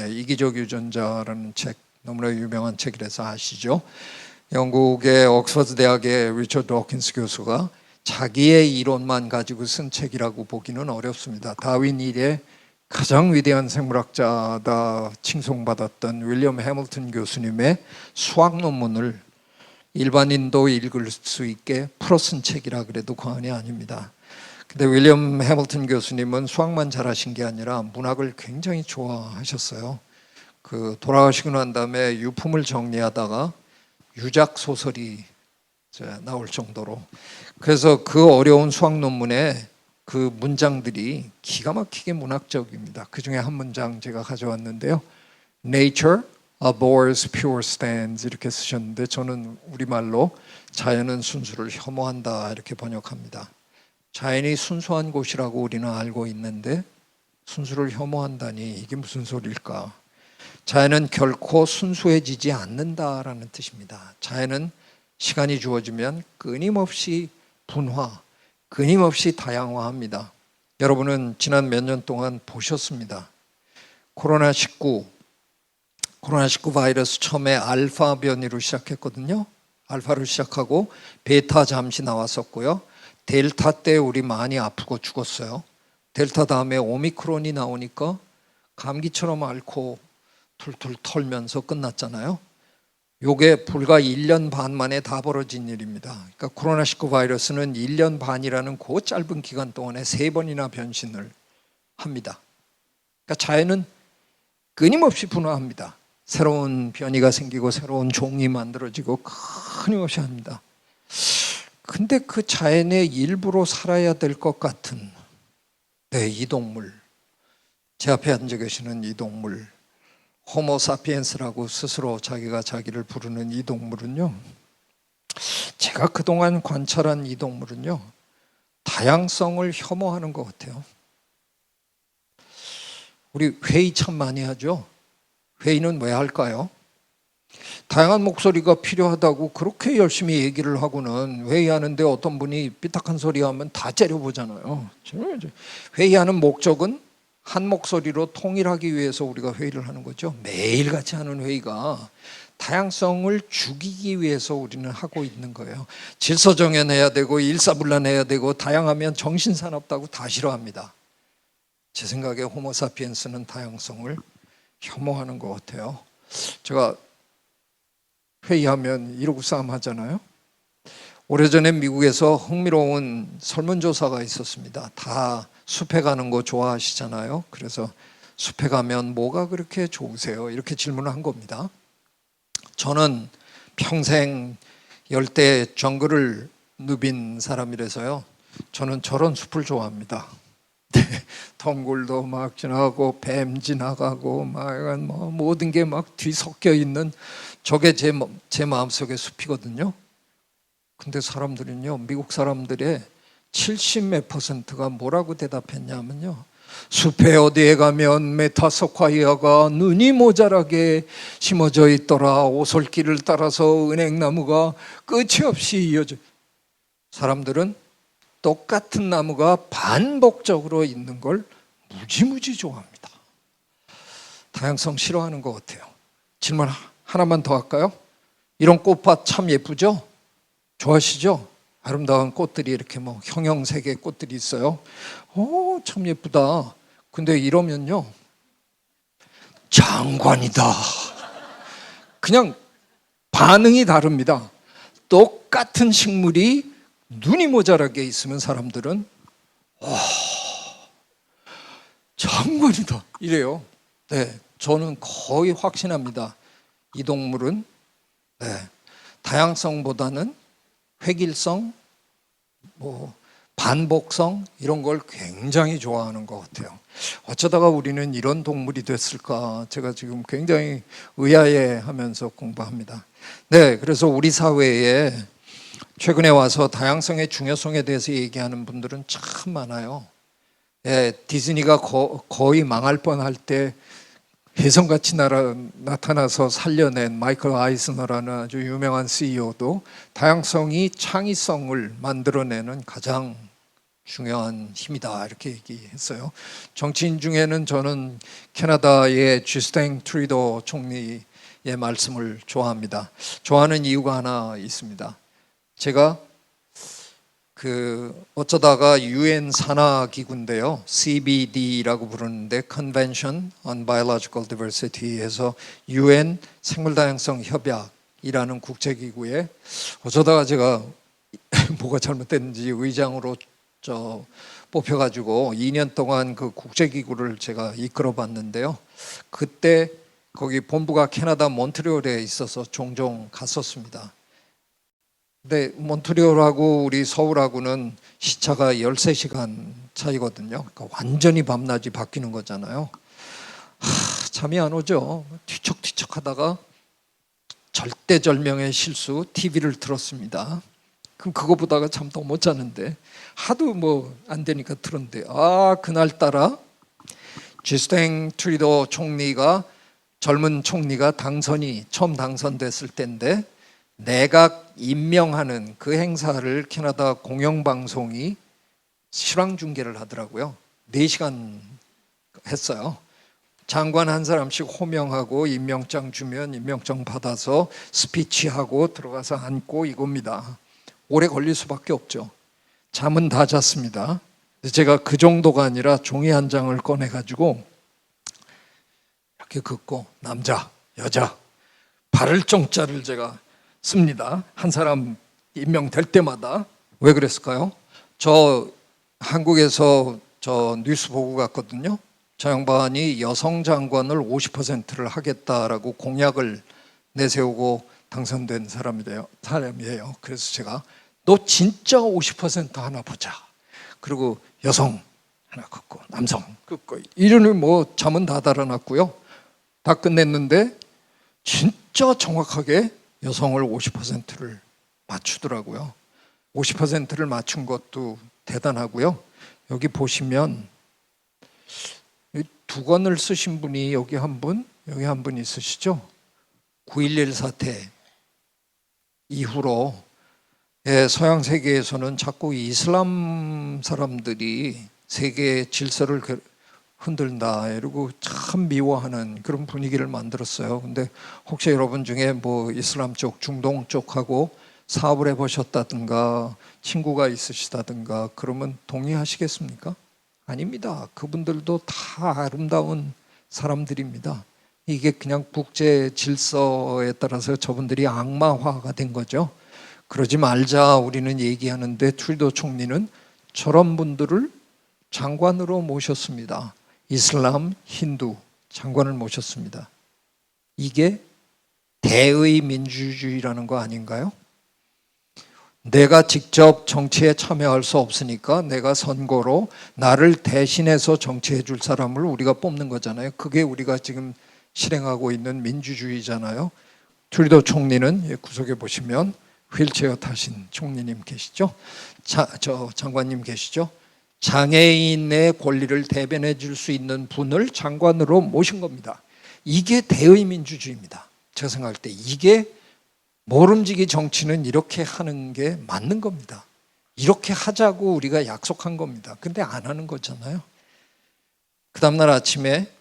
이기적 유전자라는 책, 너무나 유명한 책이라서 아시죠? 영국의 옥스퍼드 대학의 리처드 도킨스 교수가 자기의 이론만 가지고 쓴 책이라고 보기는 어렵습니다. 다윈 이래 가장 위대한 생물학자다 칭송받았던 윌리엄 해밀턴 교수님의 수학 논문을 일반인도 읽을 수 있게 풀어 쓴 책이라 그래도 과언이 아닙니다. 근데 윌리엄 해밀턴 교수님은 수학만 잘하신 게 아니라 문학을 굉장히 좋아하셨어요. 그 돌아가시고 난 다음에 유품을 정리하다가 유작 소설이 나올 정도로, 그래서 그 어려운 수학 논문에 그 문장들이 기가 막히게 문학적입니다. 그 중에 한 문장 제가 가져왔는데요. Nature abhors pure stands 이렇게 쓰셨는데 저는 우리말로 자연은 순수를 혐오한다 이렇게 번역합니다. 자연이 순수한 곳이라고 우리는 알고 있는데 순수를 혐오한다니 이게 무슨 소리일까? 자연은 결코 순수해지지 않는다라는 뜻입니다. 자연은 시간이 주어지면 끊임없이 분화, 끊임없이 다양화합니다. 여러분은 지난 몇 년 동안 보셨습니다. 코로나19 바이러스 처음에 알파 변이로 시작했거든요. 알파로 시작하고 베타 잠시 나왔었고요. 델타 때 우리 많이 아프고 죽었어요. 델타 다음에 오미크론이 나오니까 감기처럼 앓고 툴툴 털면서 끝났잖아요. 요게 불과 1년 반 만에 다 벌어진 일입니다. 그러니까 코로나19 바이러스는 1년 반이라는 그 짧은 기간 동안에 3번이나 변신을 합니다. 그러니까 자연은 끊임없이 분화합니다. 새로운 변이가 생기고 새로운 종이 만들어지고 끊임없이 합니다. 근데 그 자연의 일부로 살아야 될 것 같은 이 동물, 제 앞에 앉아 계시는 이 동물, 호모사피엔스라고 스스로 자기가 자기를 부르는 이 동물은요, 제가 그동안 관찰한 이 동물은요, 다양성을 혐오하는 것 같아요. 우리 회의 참 많이 하죠. 회의는 왜 할까요? 다양한 목소리가 필요하다고 그렇게 열심히 얘기를 하고는 회의하는데 어떤 분이 삐딱한 소리 하면 다 째려보잖아요. 회의하는 목적은 한 목소리로 통일하기 위해서 우리가 회의를 하는 거죠. 매일같이 하는 회의가 다양성을 죽이기 위해서 우리는 하고 있는 거예요. 질서 정연해야 되고 일사불란해야 되고 다양하면 정신사납다고 다 싫어합니다. 제 생각에 호모사피엔스는 다양성을 혐오하는 것 같아요. 제가 회의하면 이러고 싸움 하잖아요. 오래전에 미국에서 흥미로운 설문조사가 있었습니다. 다 숲에 가는 거 좋아하시잖아요. 그래서 숲에 가면 뭐가 그렇게 좋으세요? 이렇게 질문을 한 겁니다. 저는 평생 열대 정글을 누빈 사람이라서요. 저는 저런 숲을 좋아합니다. 덩굴도 막 지나가고 뱀 지나가고 막 뭐 모든 게 막 뒤섞여 있는 저게 제 마음속의 숲이거든요. 근데 사람들은요, 미국 사람들의 70몇 %가 뭐라고 대답했냐면요, 숲에 어디에 가면 메타소콰이아가 눈이 모자라게 심어져 있더라. 오솔길을 따라서 은행나무가 끝이 없이 이어져. 사람들은 똑같은 나무가 반복적으로 있는 걸 무지무지 좋아합니다. 다양성 싫어하는 것 같아요. 질문 하나만 더 할까요? 이런 꽃밭 참 예쁘죠? 좋아하시죠? 아름다운 꽃들이 이렇게 뭐 형형색의 꽃들이 있어요. 참 예쁘다. 근데 이러면요, 장관이다. 그냥 반응이 다릅니다. 똑같은 식물이 눈이 모자라게 있으면 사람들은 장관이다 이래요. 네, 저는 거의 확신합니다. 이 동물은 다양성보다는 획일성, 뭐 반복성 이런 걸 굉장히 좋아하는 것 같아요. 어쩌다가 우리는 이런 동물이 됐을까? 제가 지금 굉장히 의아해하면서 공부합니다. 네, 그래서 우리 사회에 최근에 와서 다양성의 중요성에 대해서 얘기하는 분들은 참 많아요. 디즈니가 거의 망할 뻔할 때 혜성같이 나타나서 살려낸 마이클 아이스너라는 아주 유명한 CEO도 다양성이 창의성을 만들어내는 가장 중요한 힘이다 이렇게 얘기했어요. 정치인 중에는 저는 캐나다의 주스틴 트루도 총리의 말씀을 좋아합니다. 좋아하는 이유가 하나 있습니다. 제가 어쩌다가 UN 산하기구인데요, CBD라고 부르는데 Convention on Biological Diversity에서 UN 생물다양성 협약이라는 국제기구에 어쩌다가 제가 뭐가 잘못됐는지 의장으로 뽑혀가지고 2년 동안 그 국제기구를 제가 이끌어봤는데요. 그때 거기 본부가 캐나다 몬트리올에 있어서 종종 갔었습니다. 근데 몬트리올하고 우리 서울하고는 시차가 13시간 차이거든요. 그러니까 완전히 밤낮이 바뀌는 거잖아요. 잠이 안 오죠. 뒤척뒤척 하다가 절대절명의 실수, TV를 틀었습니다. 그럼 그거 보다가 잠도 못 자는데 하도 뭐 안 되니까 틀었는데 그날따라 주스틴 트루도 총리가, 젊은 총리가 처음 당선됐을 때인데 내각 임명하는 그 행사를 캐나다 공영방송이 실황 중계를 하더라고요. 4시간 했어요. 장관 한 사람씩 호명하고 임명장 주면 임명장 받아서 스피치하고 들어가서 앉고 이겁니다. 오래 걸릴 수밖에 없죠. 잠은 다 잤습니다. 제가 그 정도가 아니라 종이 한 장을 꺼내가지고 이렇게 긋고 남자, 여자, 발을정자를 제가 씁니다. 한 사람 임명될 때마다. 왜 그랬을까요? 저 한국에서 뉴스 보고 갔거든요. 저 양반이 여성 장관을 50%를 하겠다라고 공약을 내세우고 당선된 사람이에요. 그래서 제가 너 진짜 50% 하나 보자. 그리고 여성 하나 긋고 남성 긋고 이러니 뭐 잠은 다 달아났고요. 다 끝냈는데 진짜 정확하게 여성을 50%를 맞추더라고요. 50%를 맞춘 것도 대단하고요. 여기 보시면 두 권을 쓰신 분이 여기 한 분 있으시죠? 9.11 사태 이후로 서양 세계에서는 자꾸 이슬람 사람들이 세계 질서를 흔든다 이러고 참 미워하는 그런 분위기를 만들었어요. 근데 혹시 여러분 중에 뭐 이슬람 쪽, 중동 쪽하고 사업을 해보셨다든가 친구가 있으시다든가 그러면 동의하시겠습니까? 아닙니다. 그분들도 다 아름다운 사람들입니다. 이게 그냥 국제 질서에 따라서 저분들이 악마화가 된 거죠. 그러지 말자 우리는 얘기하는데 트루도 총리는 저런 분들을 장관으로 모셨습니다. 이슬람, 힌두 장관을 모셨습니다. 이게 대의 민주주의라는 거 아닌가요? 내가 직접 정치에 참여할 수 없으니까 내가 선거로 나를 대신해서 정치해 줄 사람을 우리가 뽑는 거잖아요. 그게 우리가 지금 실행하고 있는 민주주의잖아요. 트루도 총리는 구석에 보시면 휠체어 타신 총리님 계시죠? 저 장관님 계시죠? 장애인의 권리를 대변해 줄 수 있는 분을 장관으로 모신 겁니다. 이게 대의 민주주의입니다. 제가 생각할 때 이게 모름지기 정치는 이렇게 하는 게 맞는 겁니다. 이렇게 하자고 우리가 약속한 겁니다. 근데 안 하는 거잖아요. 그 다음날 아침에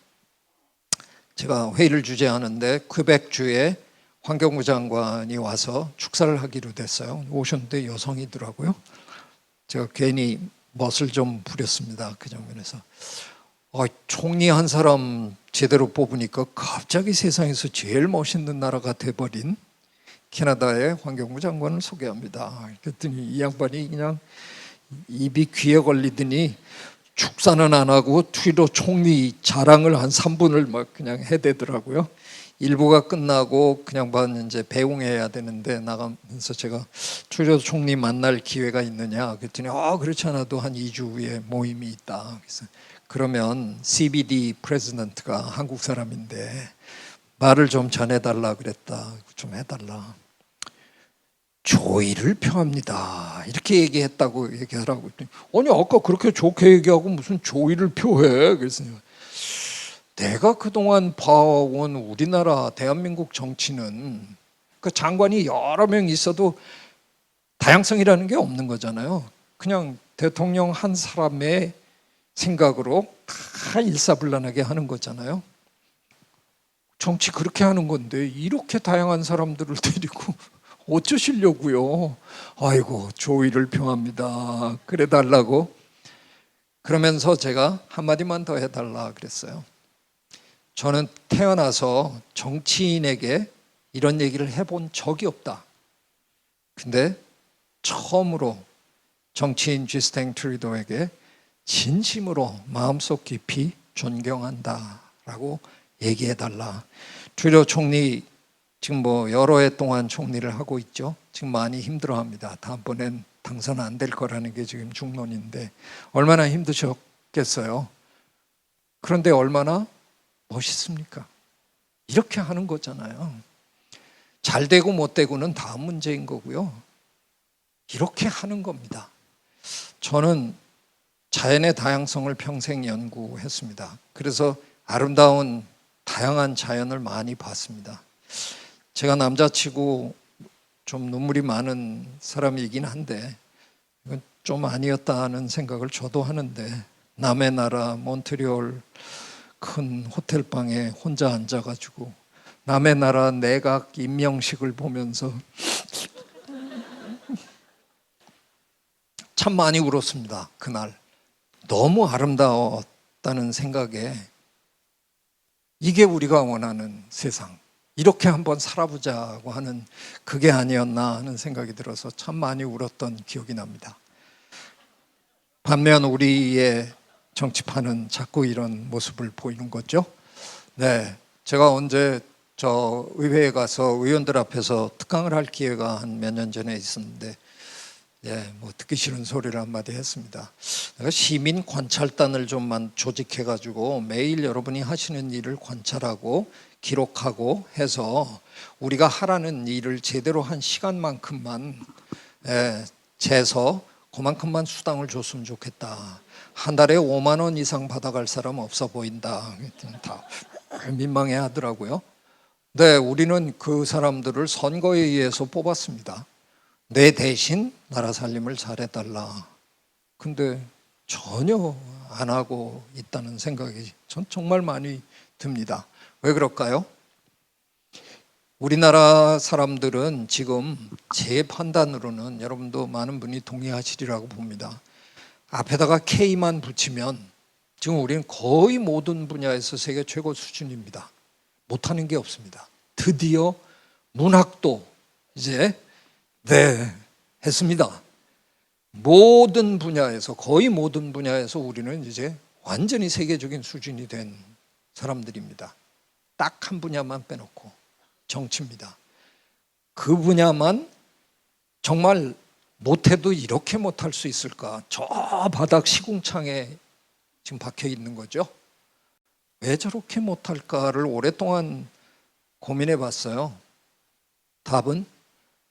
제가 회의를 주재하는데 퀘벡주에 환경부 장관이 와서 축사를 하기로 됐어요. 오셨는데 여성이더라고요. 제가 괜히 멋을 좀 부렸습니다. 그 장면에서. 총리 한 사람 제대로 뽑으니까 갑자기 세상에서 제일 멋있는 나라가 돼버린 캐나다의 환경부 장관을 소개합니다. 그랬더니 이 양반이 그냥 입이 귀에 걸리더니 축사는 안 하고 트루도 총리 자랑을 한 3분을 막 그냥 해대더라고요. 일부가 끝나고 그냥 이제 배웅해야 되는데 나가면서 제가 트루도 총리 만날 기회가 있느냐 그랬더니 그렇지 않아도 한 2주 후에 모임이 있다. 그래서 그러면 CBD 프레지던트가 한국 사람인데 말을 좀 전해달라 그랬다. 좀 해달라. 조의를 표합니다. 이렇게 얘기했다고 얘기하라고 했더니 아니 아까 그렇게 좋게 얘기하고 무슨 조의를 표해. 그래서 내가 그동안 봐온 우리나라 대한민국 정치는 그 장관이 여러 명 있어도 다양성이라는 게 없는 거잖아요. 그냥 대통령 한 사람의 생각으로 다 일사불란하게 하는 거잖아요. 정치 그렇게 하는 건데 이렇게 다양한 사람들을 데리고 어쩌시려고요? 아이고 조의를 표합니다. 그래 달라고. 그러면서 제가 한마디만 더 해달라 그랬어요. 저는 태어나서 정치인에게 이런 얘기를 해본 적이 없다. 근데 처음으로 정치인 주스틴 트루도에게 진심으로 마음속 깊이 존경한다라고 얘기해달라. 트루도 총리 지금 여러 해 동안 총리를 하고 있죠. 지금 많이 힘들어합니다. 다음번엔 당선 안 될 거라는 게 지금 중론인데 얼마나 힘드셨겠어요. 그런데 얼마나 멋있습니까? 이렇게 하는 거잖아요. 잘 되고 못 되고는 다음 문제인 거고요. 이렇게 하는 겁니다. 저는 자연의 다양성을 평생 연구했습니다. 그래서 아름다운 다양한 자연을 많이 봤습니다. 제가 남자치고 좀 눈물이 많은 사람이긴 한데 이건 좀 아니었다는 생각을 저도 하는데 남의 나라 몬트리올 큰 호텔방에 혼자 앉아가지고 남의 나라 내각 임명식을 보면서 참 많이 울었습니다. 그날 너무 아름다웠다는 생각에 이게 우리가 원하는 세상, 이렇게 한번 살아보자고 하는 그게 아니었나 하는 생각이 들어서 참 많이 울었던 기억이 납니다. 반면 우리의 정치판은 자꾸 이런 모습을 보이는 거죠. 네, 제가 언제 저 의회에 가서 의원들 앞에서 특강을 할 기회가 한 몇 년 전에 있었는데 듣기 싫은 소리를 한마디 했습니다. 내가 시민 관찰단을 좀만 조직해가지고 매일 여러분이 하시는 일을 관찰하고 기록하고 해서 우리가 하라는 일을 제대로 한 시간만큼만 재서 그만큼만 수당을 줬으면 좋겠다. 한 달에 5만 원 이상 받아갈 사람 없어 보인다. 다 민망해 하더라고요. 네, 우리는 그 사람들을 선거에 의해서 뽑았습니다. 내 대신 나라 살림을 잘해달라. 근데 전혀 안 하고 있다는 생각이 전 정말 많이 듭니다. 왜 그럴까요? 우리나라 사람들은 지금 제 판단으로는 여러분도 많은 분이 동의하시리라고 봅니다. 앞에다가 K만 붙이면 지금 우리는 거의 모든 분야에서 세계 최고 수준입니다. 못하는 게 없습니다. 드디어 문학도 이제 했습니다. 모든 분야에서 거의 모든 분야에서 우리는 이제 완전히 세계적인 수준이 된 사람들입니다. 딱 한 분야만 빼놓고 정치입니다. 그 분야만 정말 못해도 이렇게 못할 수 있을까? 저 바닥 시궁창에 지금 박혀 있는 거죠. 왜 저렇게 못할까를 오랫동안 고민해 봤어요. 답은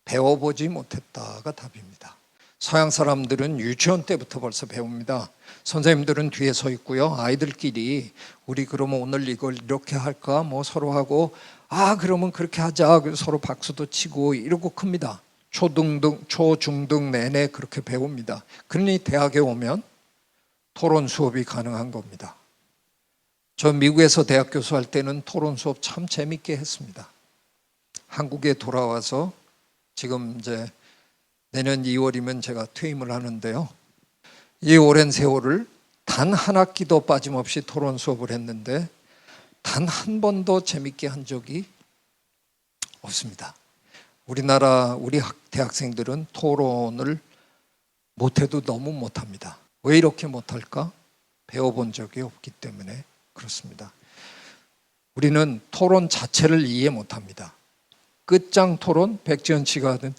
배워보지 못했다가 답입니다. 서양 사람들은 유치원 때부터 벌써 배웁니다. 선생님들은 뒤에 서 있고요. 아이들끼리 우리 그러면 오늘 이걸 이렇게 할까? 뭐 서로 하고 그러면 그렇게 하자. 서로 박수도 치고 이러고 큽니다. 초중등 내내 그렇게 배웁니다. 그러니 대학에 오면 토론 수업이 가능한 겁니다. 저 미국에서 대학 교수할 때는 토론 수업 참 재밌게 했습니다. 한국에 돌아와서 지금 이제 내년 2월이면 제가 퇴임을 하는데요. 이 오랜 세월을 단 한 학기도 빠짐없이 토론 수업을 했는데 단 한 번도 재밌게 한 적이 없습니다. 우리 대학생들은 토론을 못해도 너무 못합니다. 왜 이렇게 못할까? 배워본 적이 없기 때문에 그렇습니다. 우리는 토론 자체를 이해 못합니다. 끝장 토론, 백지연 씨가 하든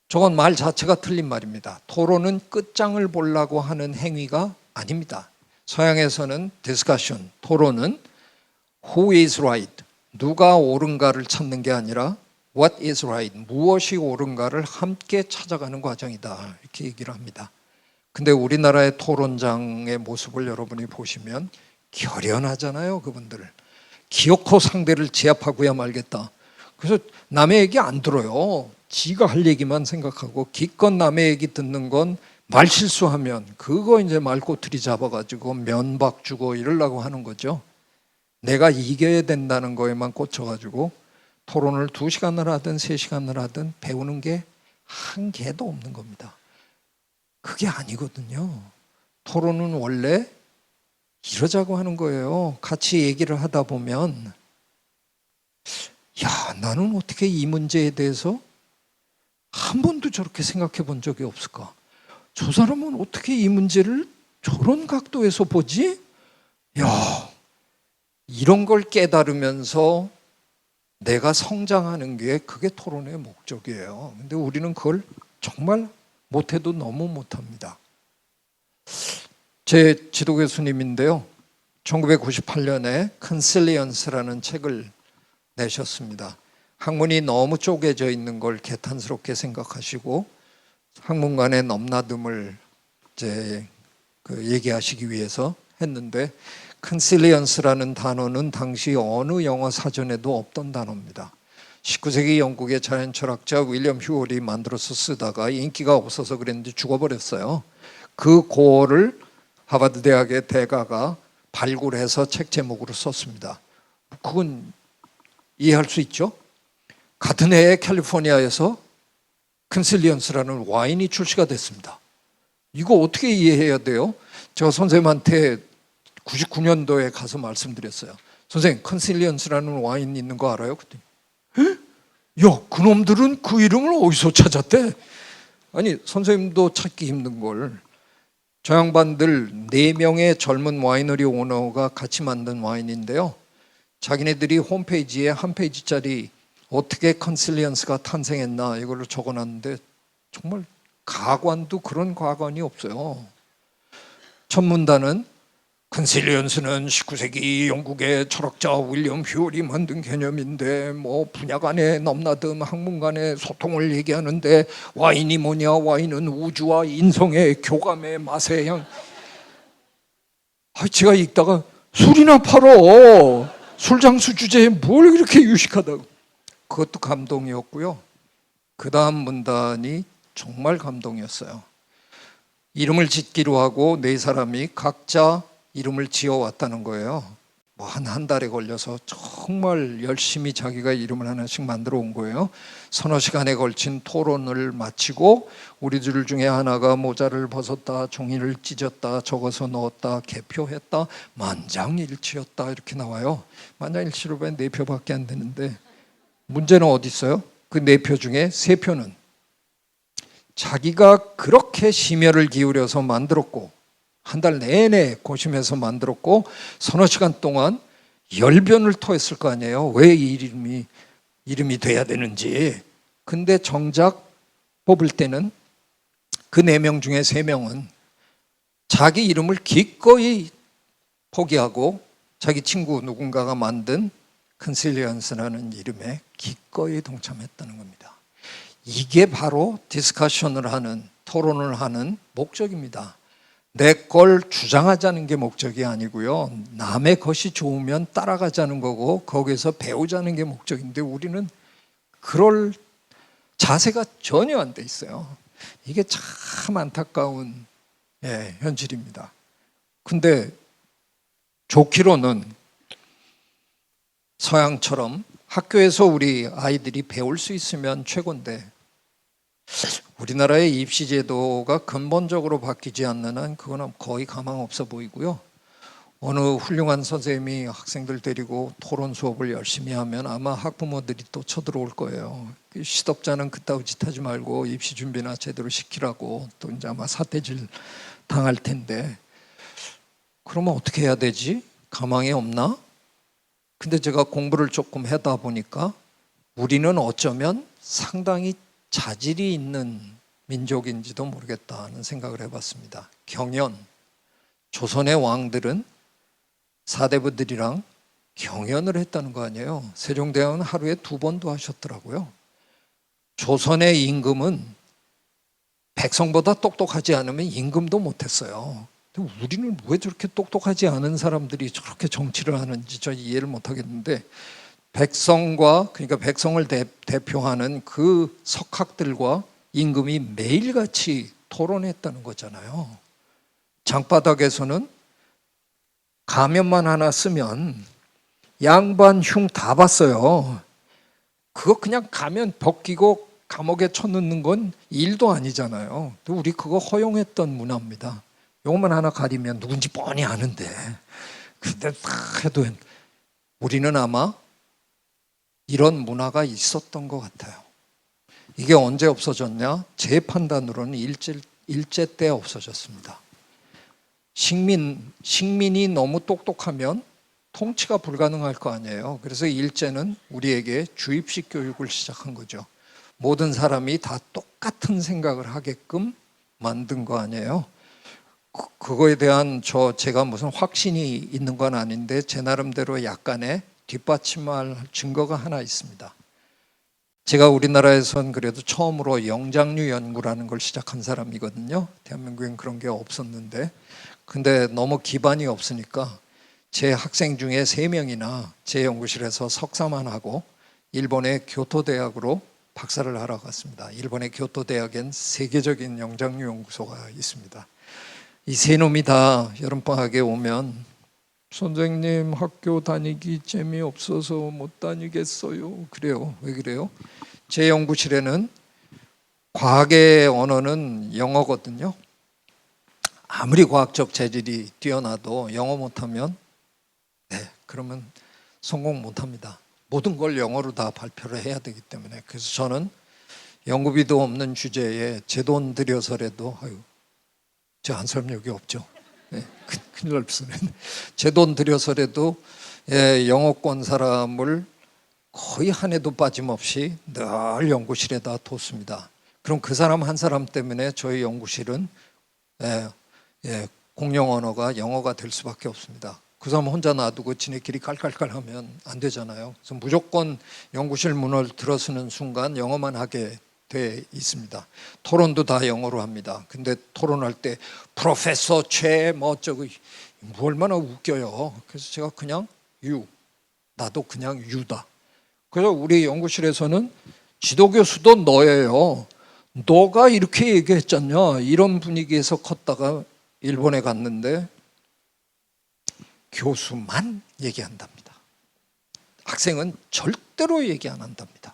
저건 말 자체가 틀린 말입니다. 토론은 끝장을 보려고 하는 행위가 아닙니다. 서양에서는 discussion, 토론은 who is right, 누가 옳은가를 찾는 게 아니라 what is right, 무엇이 옳은가를 함께 찾아가는 과정이다. 이렇게 얘기를 합니다. 근데 우리나라의 토론장의 모습을 여러분이 보시면 결연하잖아요. 그분들 기어코 상대를 제압하고야 말겠다. 그래서 남의 얘기 안 들어요. 지가 할 얘기만 생각하고 기껏 남의 얘기 듣는 건 말실수하면 그거 이제 말꼬투리 잡아가지고 면박 주고 이러려고 하는 거죠. 내가 이겨야 된다는 거에만 꽂혀가지고 토론을 2시간을 하든 3시간을 하든 배우는 게 한 개도 없는 겁니다. 그게 아니거든요. 토론은 원래 이러자고 하는 거예요. 같이 얘기를 하다 보면 나는 어떻게 이 문제에 대해서 한 번도 저렇게 생각해 본 적이 없을까? 저 사람은 어떻게 이 문제를 저런 각도에서 보지? 이런 걸 깨달으면서 내가 성장하는 게 그게 토론의 목적이에요. 근데 우리는 그걸 정말 못해도 너무 못합니다. 제 지도 교수님인데요. 1998년에 컨실리언스라는 책을 내셨습니다. 학문이 너무 쪼개져 있는 걸 개탄스럽게 생각하시고 학문 간의 넘나듦을 이제 얘기하시기 위해서 했는데 컨실리언스라는 단어는 당시 어느 영어 사전에도 없던 단어입니다. 19세기 영국의 자연철학자 윌리엄 휴올이 만들어서 쓰다가 인기가 없어서 그랬는데 죽어버렸어요. 그 고어를 하버드 대학의 대가가 발굴해서 책 제목으로 썼습니다. 그건 이해할 수 있죠? 같은 해에 캘리포니아에서 컨실리언스라는 와인이 출시가 됐습니다. 이거 어떻게 이해해야 돼요? 제가 선생님한테 99년도에 가서 말씀드렸어요. 선생님, 컨실리언스라는 와인 있는 거 알아요? 그랬더니 그놈들은 그 이름을 어디서 찾았대? 아니, 선생님도 찾기 힘든 걸. 저 양반들 4명의 젊은 와이너리 오너가 같이 만든 와인인데요. 자기네들이 홈페이지에 한 페이지짜리 어떻게 컨실리언스가 탄생했나 이걸로 적어놨는데 정말 가관도 그런 가관이 없어요. 첫 문단은 컨실리언스는 19세기 영국의 철학자 윌리엄 휴올이 만든 개념인데 분야 간의 넘나듦, 학문 간의 소통을 얘기하는데 와인이 뭐냐? 와인은 우주와 인성의 교감의 맛의 향. 제가 읽다가 술이나 팔어. 술장수 주제에 뭘 이렇게 유식하다고. 그것도 감동이었고요. 그 다음 문단이 정말 감동이었어요. 이름을 짓기로 하고 4사람이 각자 이름을 지어왔다는 거예요. 한 달에 걸려서 정말 열심히 자기가 이름을 하나씩 만들어 온 거예요. 서너 시간에 걸친 토론을 마치고 우리들 중에 하나가 모자를 벗었다, 종이를 찢었다, 적어서 넣었다, 개표했다, 만장일치였다 이렇게 나와요. 만장일치로 왜 4표밖에 안 되는데 문제는 어디 있어요? 그 4표 중에 3표는 자기가 그렇게 심혈을 기울여서 만들었고 한 달 내내 고심해서 만들었고 서너 시간 동안 열변을 토했을 거 아니에요. 왜 이 이름이 돼야 되는지. 근데 정작 뽑을 때는 그 4명 중에 3명은 자기 이름을 기꺼이 포기하고 자기 친구 누군가가 만든 컨실리언스라는 이름에 기꺼이 동참했다는 겁니다. 이게 바로 디스커션을 하는, 토론을 하는 목적입니다. 내 걸 주장하자는 게 목적이 아니고요. 남의 것이 좋으면 따라가자는 거고 거기서 배우자는 게 목적인데 우리는 그럴 자세가 전혀 안 돼 있어요. 이게 참 안타까운 현실입니다. 근데 좋기로는 서양처럼 학교에서 우리 아이들이 배울 수 있으면 최고인데 우리나라의 입시 제도가 근본적으로 바뀌지 않는 한 그거는 거의 가망 없어 보이고요. 어느 훌륭한 선생님이 학생들 데리고 토론 수업을 열심히 하면 아마 학부모들이 또 쳐들어올 거예요. 시덥잖은 그따위 짓 하지 말고 입시 준비나 제대로 시키라고 또 이제 아마 사태질 당할 텐데 그러면 어떻게 해야 되지? 가망이 없나? 근데 제가 공부를 조금 하다 보니까 우리는 어쩌면 상당히 자질이 있는 민족인지도 모르겠다는 생각을 해봤습니다. 경연, 조선의 왕들은 사대부들이랑 경연을 했다는 거 아니에요. 세종대왕은 하루에 2번도 하셨더라고요. 조선의 임금은 백성보다 똑똑하지 않으면 임금도 못했어요. 근데 우리는 왜 저렇게 똑똑하지 않은 사람들이 저렇게 정치를 하는지 저 이해를 못하겠는데 백성과 그러니까 백성을 대표하는 그 석학들과 임금이 매일같이 토론했다는 거잖아요. 장바닥에서는 가면만 하나 쓰면 양반 흉 다 봤어요. 그거 그냥 가면 벗기고 감옥에 쳐넣는 건 일도 아니잖아요. 우리 그거 허용했던 문화입니다. 요것만 하나 가리면 누군지 뻔히 아는데 근데 해도 우리는 아마 이런 문화가 있었던 것 같아요. 이게 언제 없어졌냐? 제 판단으로는 일제 때 없어졌습니다. 식민이 너무 똑똑하면 통치가 불가능할 거 아니에요. 그래서 일제는 우리에게 주입식 교육을 시작한 거죠. 모든 사람이 다 똑같은 생각을 하게끔 만든 거 아니에요. 그거에 대한 제가 무슨 확신이 있는 건 아닌데 제 나름대로 약간의 뒷받침할 증거가 하나 있습니다. 제가 우리나라에선 그래도 처음으로 영장류 연구라는 걸 시작한 사람이거든요. 대한민국엔 그런 게 없었는데 근데 너무 기반이 없으니까 제 학생 중에 3명이나 제 연구실에서 석사만 하고 일본의 교토대학으로 박사를 하러 갔습니다. 일본의 교토대학엔 세계적인 영장류 연구소가 있습니다. 이 3놈이 다 여름방학에 오면 선생님 학교 다니기 재미없어서 못 다니겠어요. 그래요. 왜 그래요? 제 연구실에는 과학의 언어는 영어거든요. 아무리 과학적 재질이 뛰어나도 영어 못하면 그러면 성공 못합니다. 모든 걸 영어로 다 발표를 해야 되기 때문에 그래서 저는 연구비도 없는 주제에 제 돈 들여서라도 저 한 사람 여기 없죠. 큰일 날 뻔했네. 제 돈 들여서라도 영어권 사람을 거의 한 해도 빠짐없이 늘 연구실에다 뒀습니다. 그럼 그 사람 한 사람 때문에 저희 연구실은 공용 언어가 영어가 될 수밖에 없습니다. 그 사람 혼자 놔두고 지네끼리 깔깔깔하면 안 되잖아요. 그래서 무조건 연구실 문을 들어서는 순간 영어만 하게 돼 있습니다. 토론도 다 영어로 합니다. 근데 토론할 때 프로페서 최 어쩌고 얼마나 웃겨요. 그래서 제가 그냥 나도 그냥 유다. 그래서 우리 연구실에서는 지도교수도 너예요. 너가 이렇게 얘기했잖냐. 이런 분위기에서 컸다가 일본에 갔는데 교수만 얘기한답니다. 학생은 절대로 얘기 안 한답니다.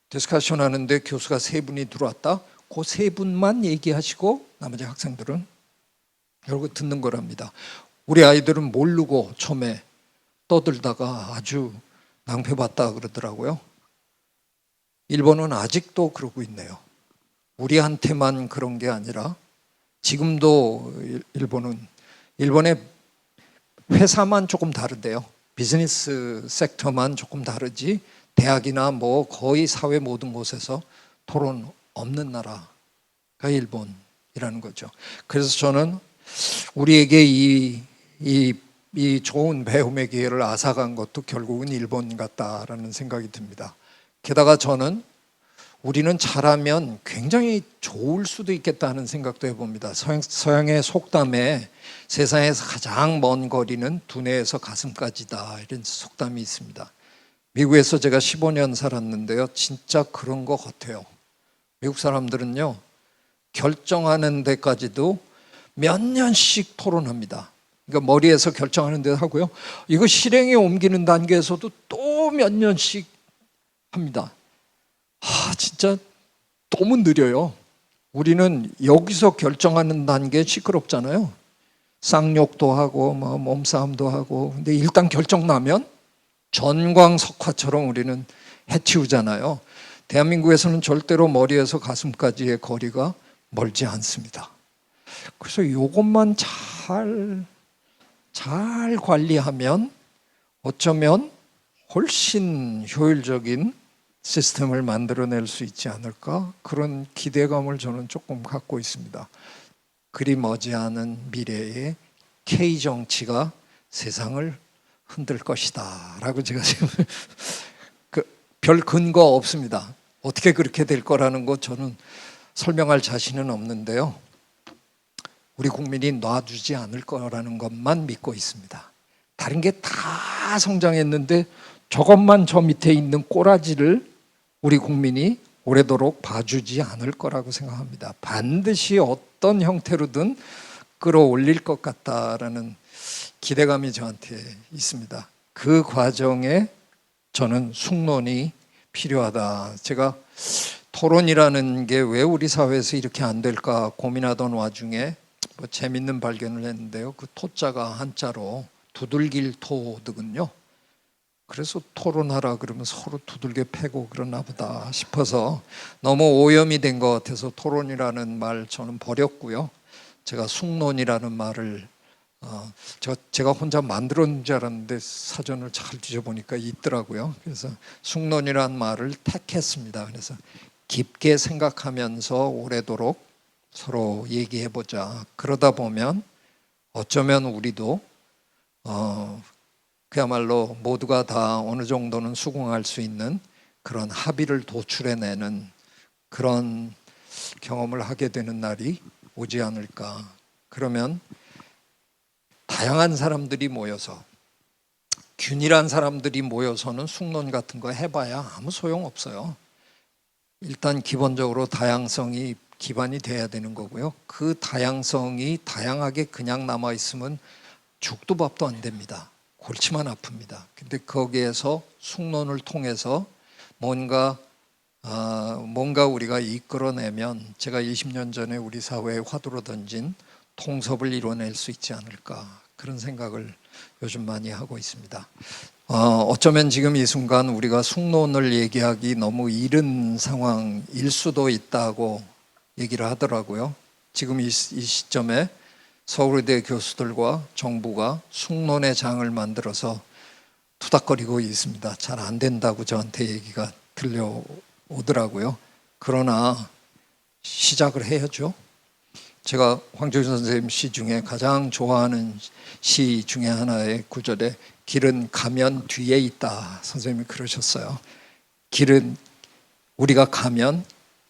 디스커션 하는데 교수가 3분이 들어왔다. 그 3분만 얘기하시고 나머지 학생들은 이러고 듣는 거랍니다. 우리 아이들은 모르고 처음에 떠들다가 아주 낭패봤다 그러더라고요. 일본은 아직도 그러고 있네요. 우리한테만 그런 게 아니라 지금도 일본의 회사만 조금 다르대요. 비즈니스 섹터만 조금 다르지 대학이나 뭐 거의 사회 모든 곳에서 토론 없는 나라가 일본이라는 거죠. 그래서 저는 우리에게 이 좋은 배움의 기회를 앗아간 것도 결국은 일본 같다라는 생각이 듭니다. 게다가 저는 우리는 잘하면 굉장히 좋을 수도 있겠다는 생각도 해봅니다. 서양의 속담에 세상에서 가장 먼 거리는 두뇌에서 가슴까지다, 이런 속담이 있습니다. 미국에서 제가 15년 살았는데요, 진짜 그런 것 같아요. 미국 사람들은요, 결정하는 데까지도 몇 년씩 토론합니다. 그러니까 머리에서 결정하는 데 하고요, 이거 실행에 옮기는 단계에서도 또 몇 년씩 합니다. 진짜 너무 느려요. 우리는 여기서 결정하는 단계 시끄럽잖아요. 쌍욕도 하고 몸싸움도 하고. 근데 일단 결정 나면 전광석화처럼 우리는 해치우잖아요. 대한민국에서는 절대로 머리에서 가슴까지의 거리가 멀지 않습니다. 그래서 이것만 잘 관리하면 어쩌면 훨씬 효율적인 시스템을 만들어낼 수 있지 않을까, 그런 기대감을 저는 조금 갖고 있습니다. 그리 머지않은 미래에 K정치가 세상을 흔들 것이다 라고 제가 지금 별 근거 없습니다. 어떻게 그렇게 될 거라는 거 저는 설명할 자신은 없는데요, 우리 국민이 놔주지 않을 거라는 것만 믿고 있습니다. 다른 게 다 성장했는데 저것만 저 밑에 있는 꼬라지를 우리 국민이 오래도록 봐주지 않을 거라고 생각합니다. 반드시 어떤 형태로든 끌어올릴 것 같다라는 기대감이 저한테 있습니다. 그 과정에 저는 숙론이 필요하다. 제가 토론이라는 게 왜 우리 사회에서 이렇게 안 될까 고민하던 와중에 재밌는 발견을 했는데요, 그 토자가 한자로 두들길 토거든요. 그래서 토론하라 그러면 서로 두들겨 패고 그러나 보다 싶어서 너무 오염이 된 것 같아서 토론이라는 말 저는 버렸고요. 제가 숙론이라는 말을 제가 혼자 만들었는 줄 알았는데 사전을 잘 뒤져보니까 있더라고요. 그래서 숙론이라는 말을 택했습니다. 그래서 깊게 생각하면서 오래도록 서로 얘기해보자. 그러다 보면 어쩌면 우리도 그야말로 모두가 다 어느 정도는 수긍할 수 있는 그런 합의를 도출해내는 그런 경험을 하게 되는 날이 오지 않을까. 그러면 다양한 사람들이 모여서, 균일한 사람들이 모여서는 숙론 같은 거 해봐야 아무 소용없어요. 일단 기본적으로 다양성이 기반이 돼야 되는 거고요. 그 다양성이 다양하게 그냥 남아있으면 죽도 밥도 안 됩니다. 골치만 아픕니다. 근데 거기에서 숙론을 통해서 뭔가 우리가 이끌어내면 제가 20년 전에 우리 사회에 화두로 던진 통섭을 이뤄낼 수 있지 않을까, 그런 생각을 요즘 많이 하고 있습니다. 어쩌면 지금 이 순간 우리가 숙론을 얘기하기 너무 이른 상황일 수도 있다고 얘기를 하더라고요. 지금 이 시점에 서울의대 교수들과 정부가 숙론의 장을 만들어서 투닥거리고 있습니다. 잘 안 된다고 저한테 얘기가 들려오더라고요. 그러나 시작을 해야죠. 제가 황조준 선생님 시 중에 가장 좋아하는 시 중에 하나의 구절에 길은 가면 뒤에 있다, 선생님이 그러셨어요. 길은 우리가 가면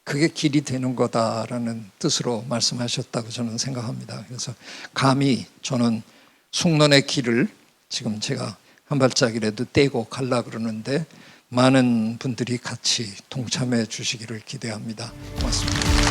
그게 길이 되는 거다라는 뜻으로 말씀하셨다고 저는 생각합니다. 그래서 감히 저는 숙론의 길을 지금 제가 한 발짝이라도 떼고 가려고 그러는데 많은 분들이 같이 동참해 주시기를 기대합니다. 고맙습니다.